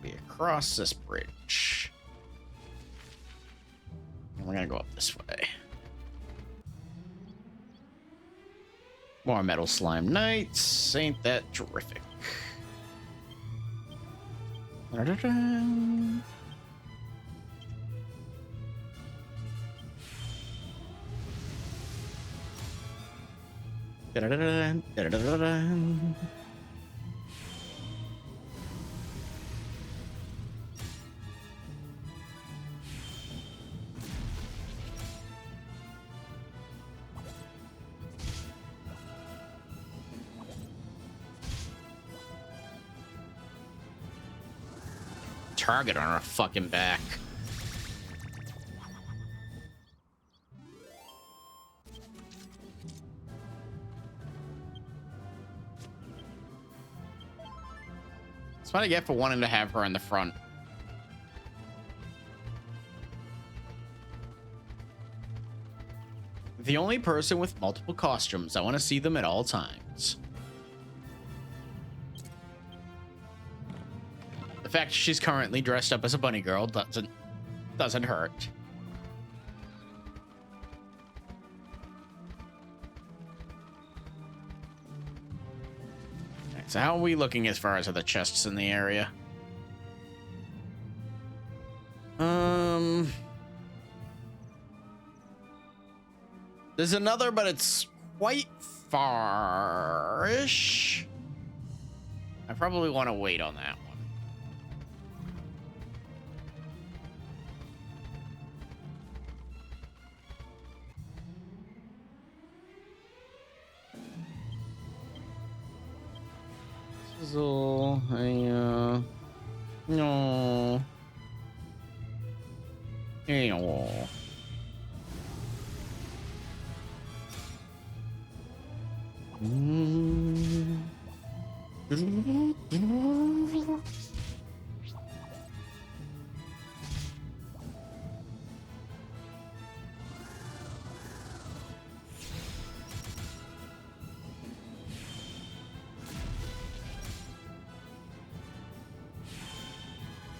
Be across this bridge. And we're gonna go up this way. More Metal Slime Knights. Ain't that terrific? Da-da-da. Da-da-da-da. Da-da-da-da. Target on our fucking back. That's what I get for wanting to have her in the front. The only person with multiple costumes. I want to see them at all times. The fact she's currently dressed up as a bunny girl doesn't hurt. Right, so how are we looking as far as other chests in the area? There's another, but it's quite far-ish. I probably want to wait on that one. Sizzle, no. No.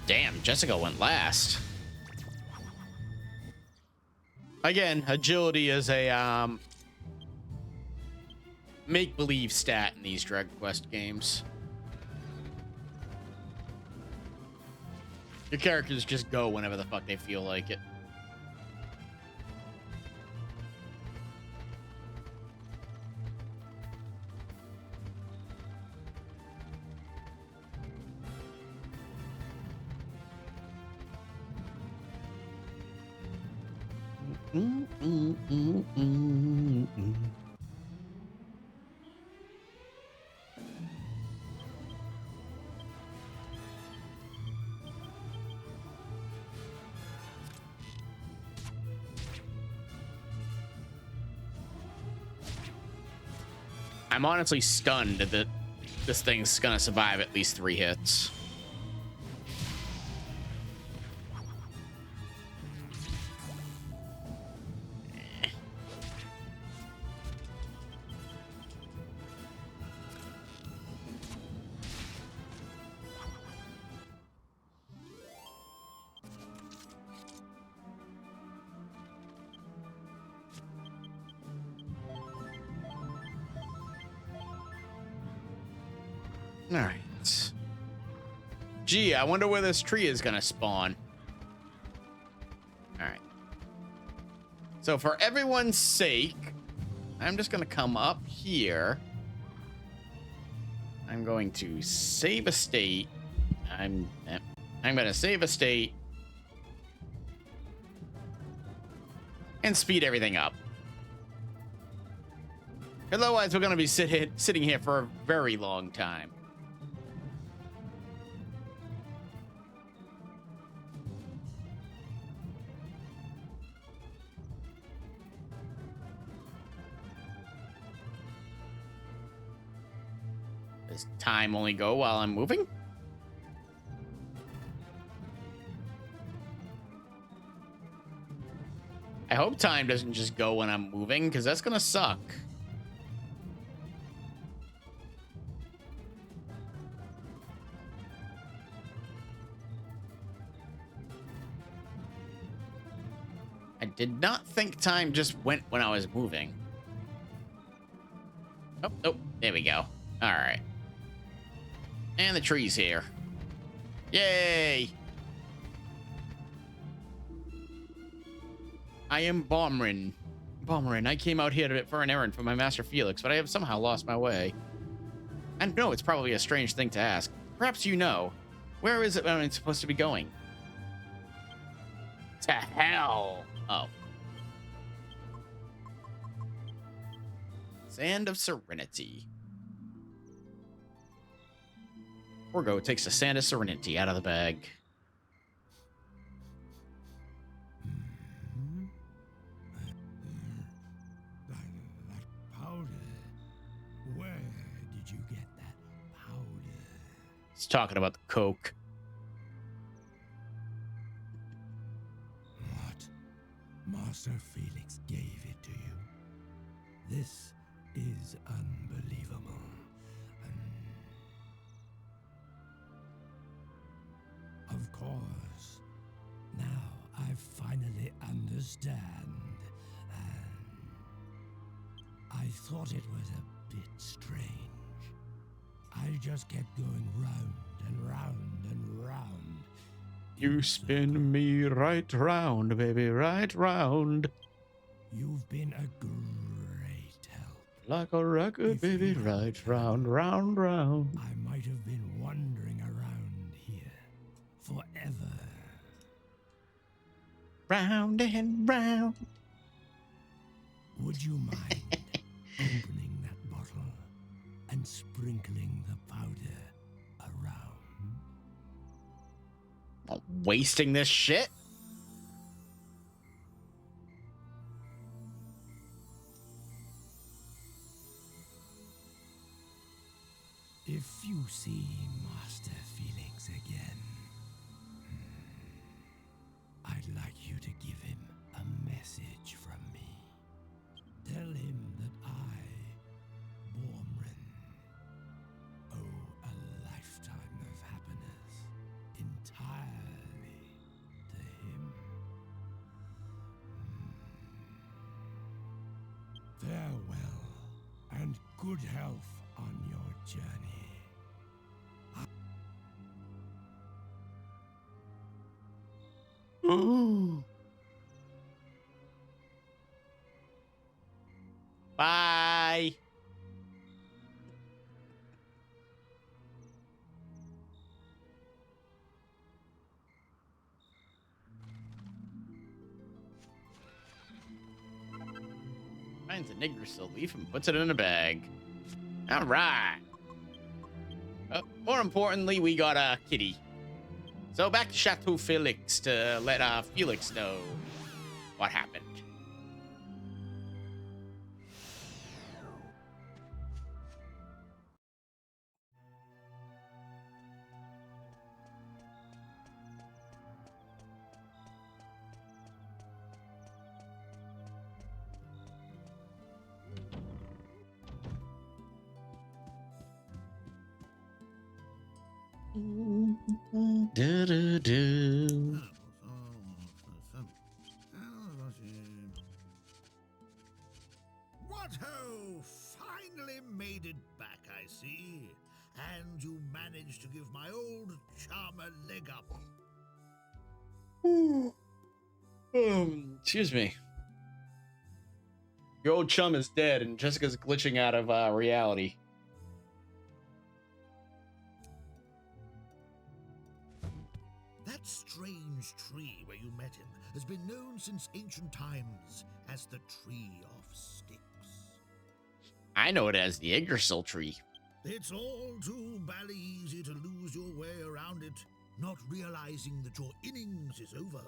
Damn, Jessica went last. Again, agility is a make-believe stat in these Dragon Quest games. Your characters just go whenever the fuck they feel like it. I'm honestly stunned that this thing's gonna survive at least 3 hits. All right. Gee, I wonder where this tree is gonna spawn. All right. So for everyone's sake, I'm just gonna come up here. I'm going to save a state. I'm gonna save a state and speed everything up. Otherwise, we're gonna be sitting here for a very long time. Does time only go while I'm moving? I hope time doesn't just go when I'm moving, because that's gonna suck. I did not think time just went when I was moving. Oh, there we go. All right. And the tree's here. Yay! I am Bomrin. I came out here for an errand for my master Felix, but I have somehow lost my way. I know it's probably a strange thing to ask. Perhaps you know. Where is it when I'm supposed to be going? To hell! Oh. Sand of Serenity. Orgo takes the Sand of Serenity out of the bag. That powder. Where did you get that powder? He's talking about the coke. What? Master Felix gave it to you. This is unbelievable. Of course. Now I finally understand. I thought it was a bit strange. I just kept going round and round and round. You spin me right round, baby, right round. You've been a great help. Like a record, If baby, you hadn't right come, round, round, round. I might have been wandering around here forever. Round and round. Would you mind opening that bottle and sprinkling the powder around? Not wasting this shit. If you see Master Felix again, I'd like you to give him a message from me. Tell him that I, Bormrin, owe a lifetime of happiness entirely to him. Farewell, and good health on your journey. Ooh. Bye. Finds an Yggdrasil leaf and puts it in a bag. All right. More importantly, we got a kitty. So back to Chateau Felix to let Felix know what happened. Do-do-do. What ho! Finally made it back, I see. And you managed to give my old charmer leg up. Excuse me. Your old chum is dead, and Jessica's glitching out of reality. That strange tree where you met him has been known since ancient times as the Tree of Sticks. I know it as the Yggdrasil tree. It's all too bally easy to lose your way around it, not realizing that your innings is over.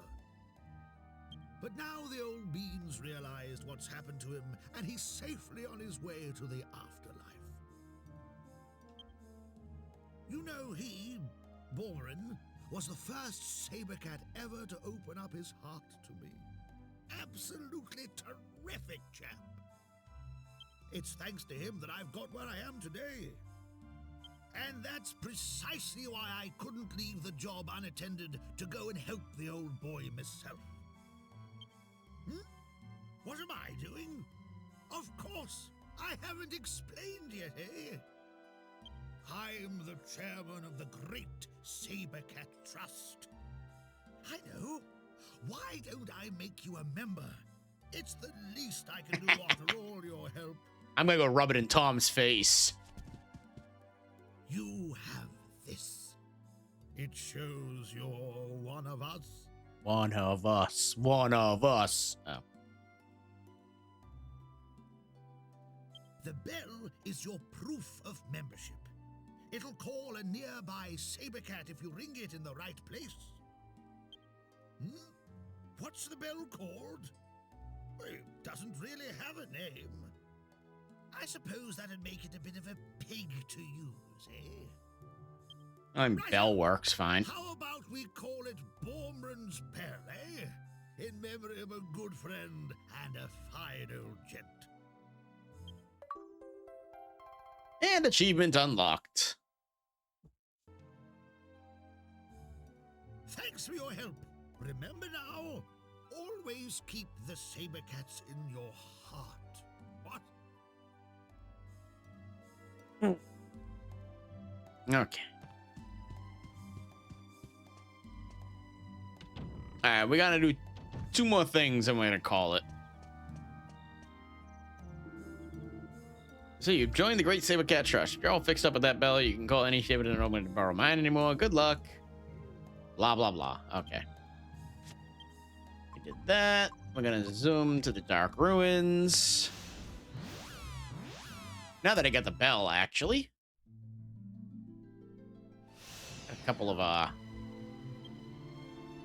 But now the old beans realized what's happened to him, and he's safely on his way to the afterlife. You know he, Bormrin, was the first saber cat ever to open up his heart to me. Absolutely terrific chap. It's thanks to him that I've got where I am today. And that's precisely why I couldn't leave the job unattended to go and help the old boy myself. What am I doing? Of course, I haven't explained yet, eh? I'm the chairman of the Great Sabercat Trust. I know. Why don't I make you a member? It's the least I can do after all your help. I'm gonna go rub it in Tom's face. You have this. It shows you're one of us. One of us. One of us. Oh. The bell is your proof of membership. It'll call a nearby sabercat if you ring it in the right place. What's the bell called? Well, it doesn't really have a name. I suppose that'd make it a bit of a pig to use, eh? Bell works fine. How about we call it Bormrin's Bell, eh? In memory of a good friend and a fine old gent. And achievement unlocked. Thanks for your help. Remember now, always keep the sabercats in your heart. What? Okay. Alright, we gotta do 2 more things, I'm gonna call it. So you've joined the Great Saber Cat Trust. If you're all fixed up with that bell, you can call any shaver to open to borrow mine anymore. Good luck. Blah, blah, blah. Okay. We did that. We're going to zoom to the Dark Ruins. Now that I got the bell, actually. Got a couple of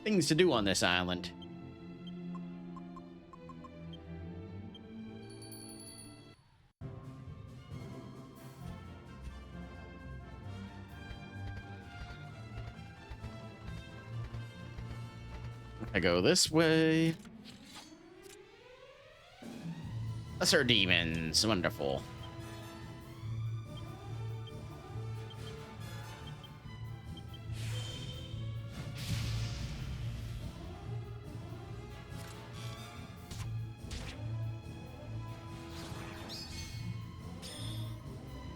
things to do on this island. I go this way. Lesser demons. Wonderful.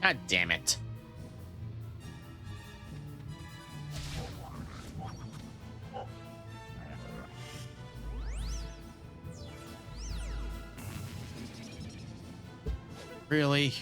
God damn it. Really?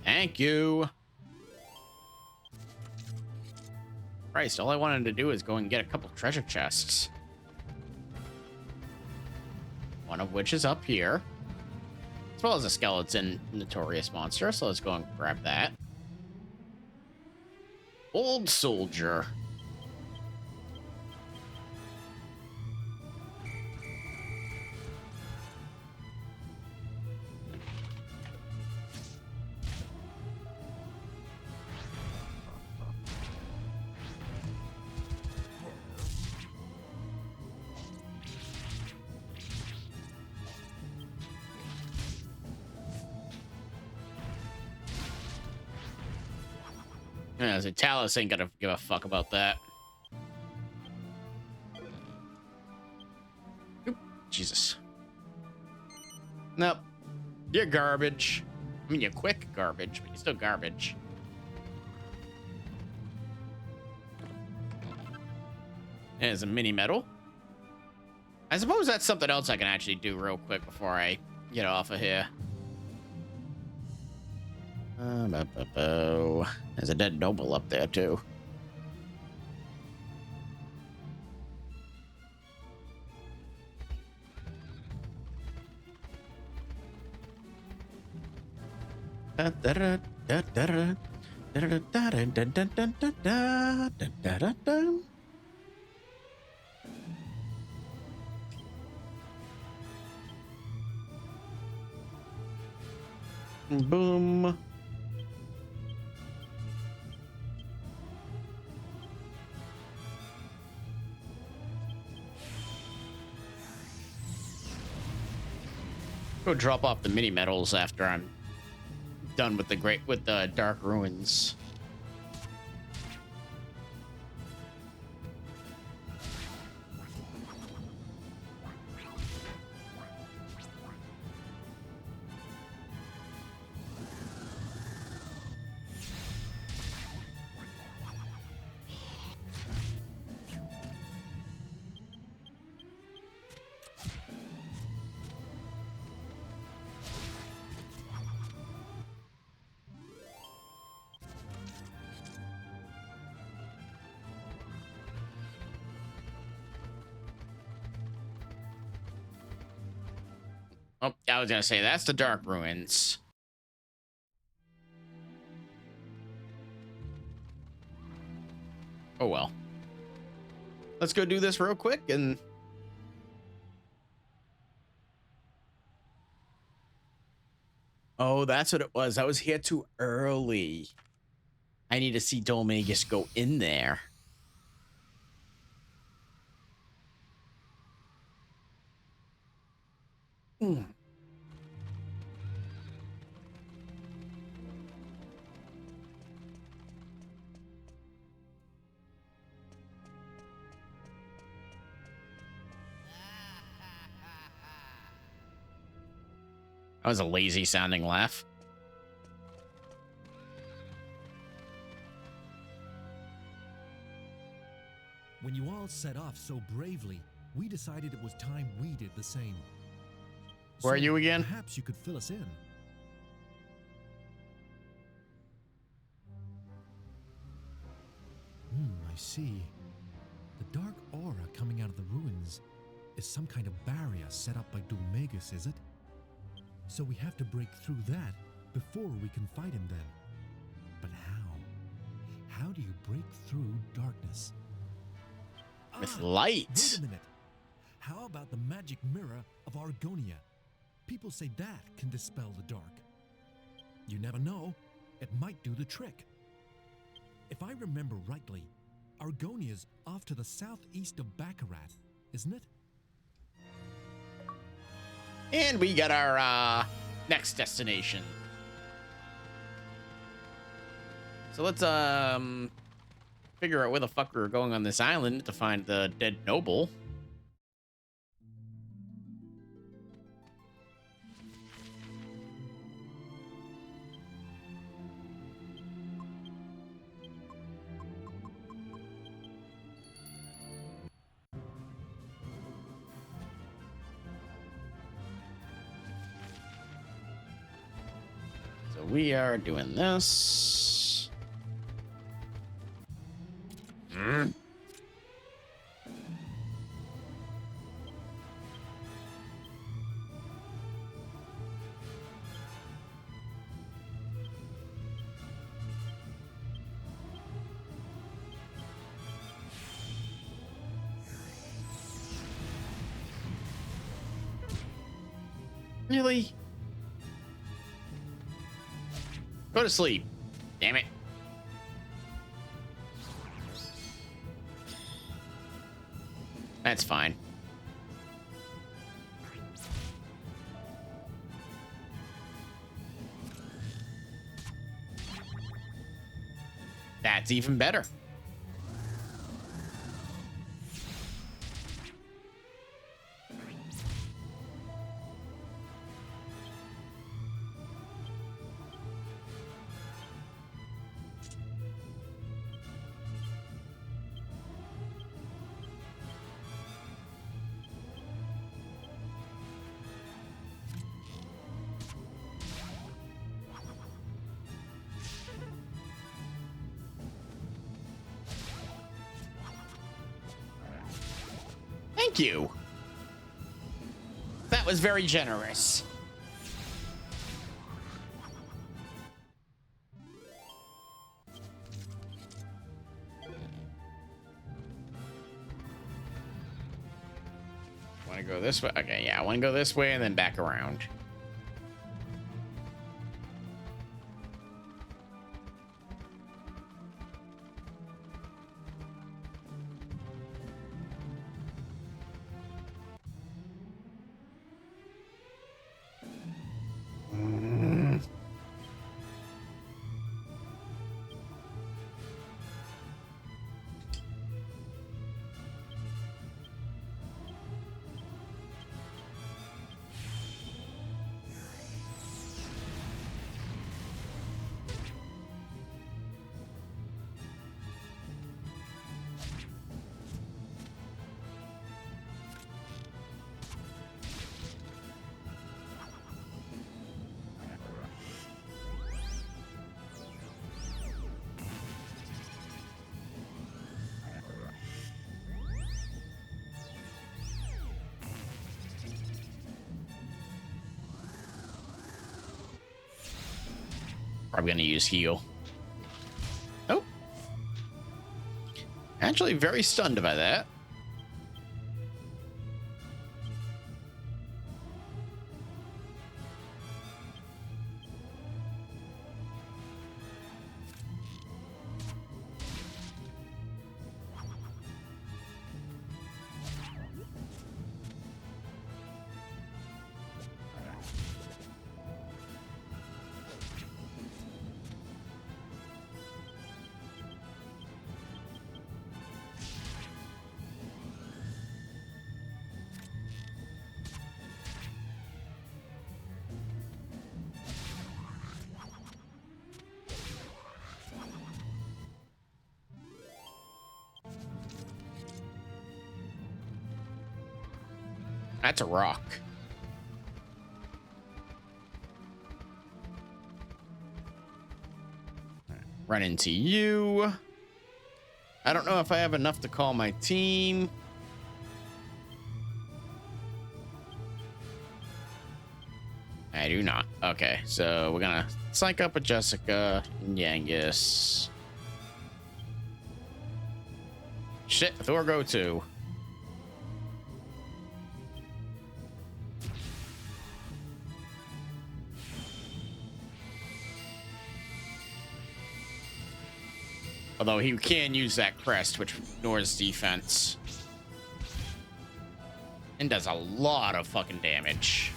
Thank you. Christ, all I wanted to do is go and get a couple treasure chests. One of which is up here. As well as a skeleton notorious monster, so let's go and grab that. Old soldier. Yeah, so Talus ain't gonna give a fuck about that. Oop, Jesus. Nope. You're garbage. I mean, you're quick garbage, but you're still garbage. There's a mini medal. I suppose that's something else I can actually do real quick before I get off of here. There's a dead noble up there, too. Boom. Go drop off the mini medals after I'm done with the Dark Ruins. Oh, I was gonna say, that's the Dark Ruins. Oh well. Let's go do this real quick and... Oh, that's what it was. I was here too early. I need to see Dhoulmagus go in there. That was a lazy sounding laugh. When you all set off so bravely, we decided it was time we did the same. Where are you again? Perhaps you could fill us in. I see. The dark aura coming out of the ruins is some kind of barrier set up by Dhoulmagus, is it? So we have to break through that before we can fight him then. But how? How do you break through darkness? With light. Wait a minute. How about the magic mirror of Argonia? People say that can dispel the dark. You never know. It might do the trick. If I remember rightly, Argonia's off to the southeast of Baccarat, isn't it? And we got our next destination. So let's figure out where the fuck we're going on this island to find the dead noble. So we are doing this. Really? Go to sleep. Damn it. That's fine. That's even better. Thank you. That was very generous. Want to go this way? Okay, yeah, I want to go this way and then back around. Probably gonna use heal. Oh. Actually very stunned by that. That's a rock. Run into you. I don't know if I have enough to call my team. I do not. Okay, so we're gonna psych up with Jessica and Yangus. Shit, Thor go too. Although he can use that crest, which ignores defense. And does a lot of fucking damage.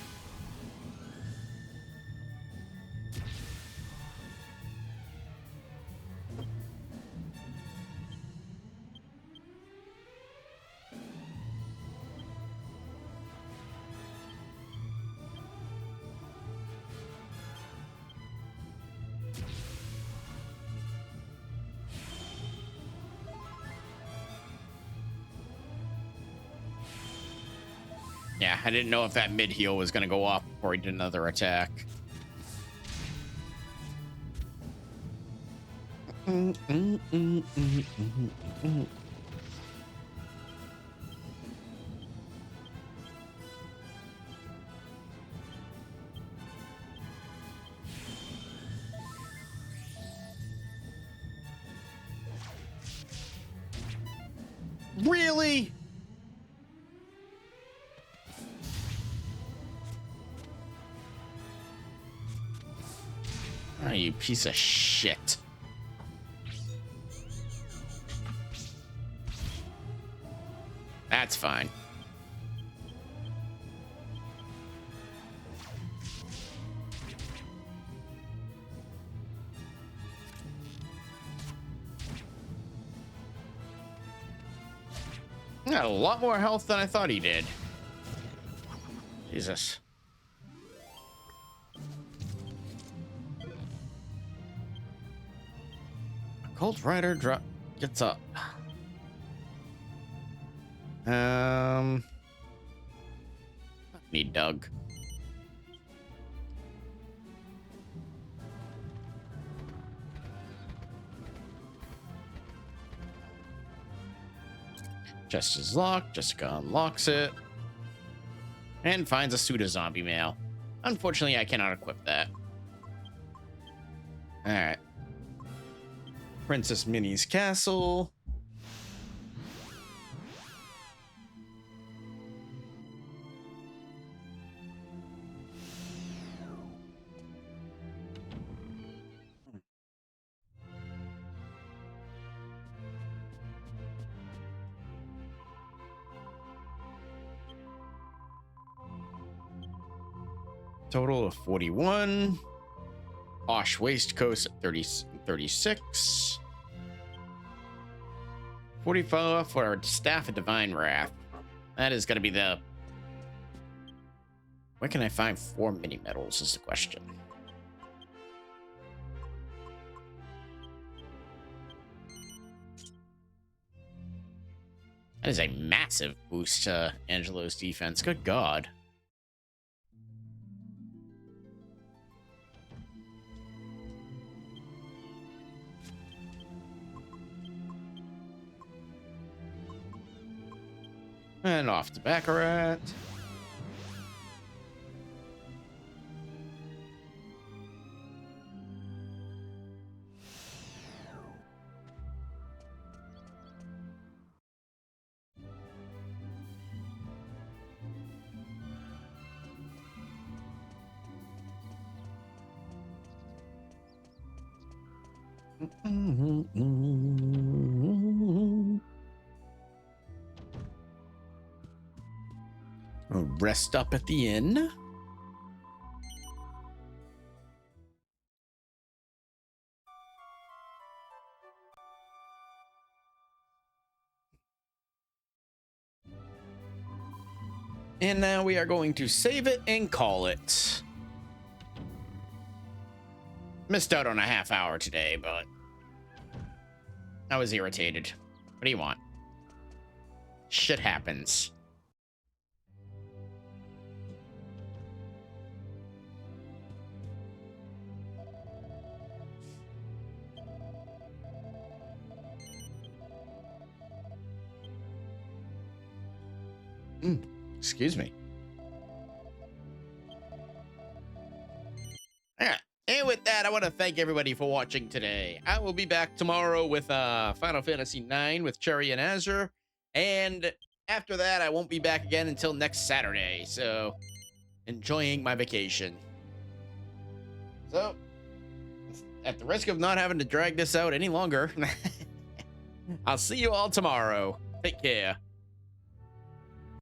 Yeah, I didn't know if that mid heal was going to go off before he did another attack. Really? Oh, you piece of shit. That's fine. He got a lot more health than I thought he did. Jesus. Cold Rider gets up. Need Doug. Chest is locked. Jessica unlocks it and finds a pseudo zombie male. Unfortunately, I cannot equip that. All right. Princess Minnie's castle. Total of 41. Osh Waste Coast at 36. 44 for Staff of Divine Wrath. That is going to be the... Where can I find 4 mini medals is the question. That is a massive boost to Angelo's defense. Good God. And off to Baccarat. Rest up at the inn. And now we are going to save it and call it. Missed out on a half hour today, but I was irritated. What do you want? Shit happens. Excuse me. All right. And with that, I want to thank everybody for watching today. I will be back tomorrow with Final Fantasy IX with Cherry and Azure. And after that, I won't be back again until next Saturday. So, enjoying my vacation. So, at the risk of not having to drag this out any longer, I'll see you all tomorrow. Take care.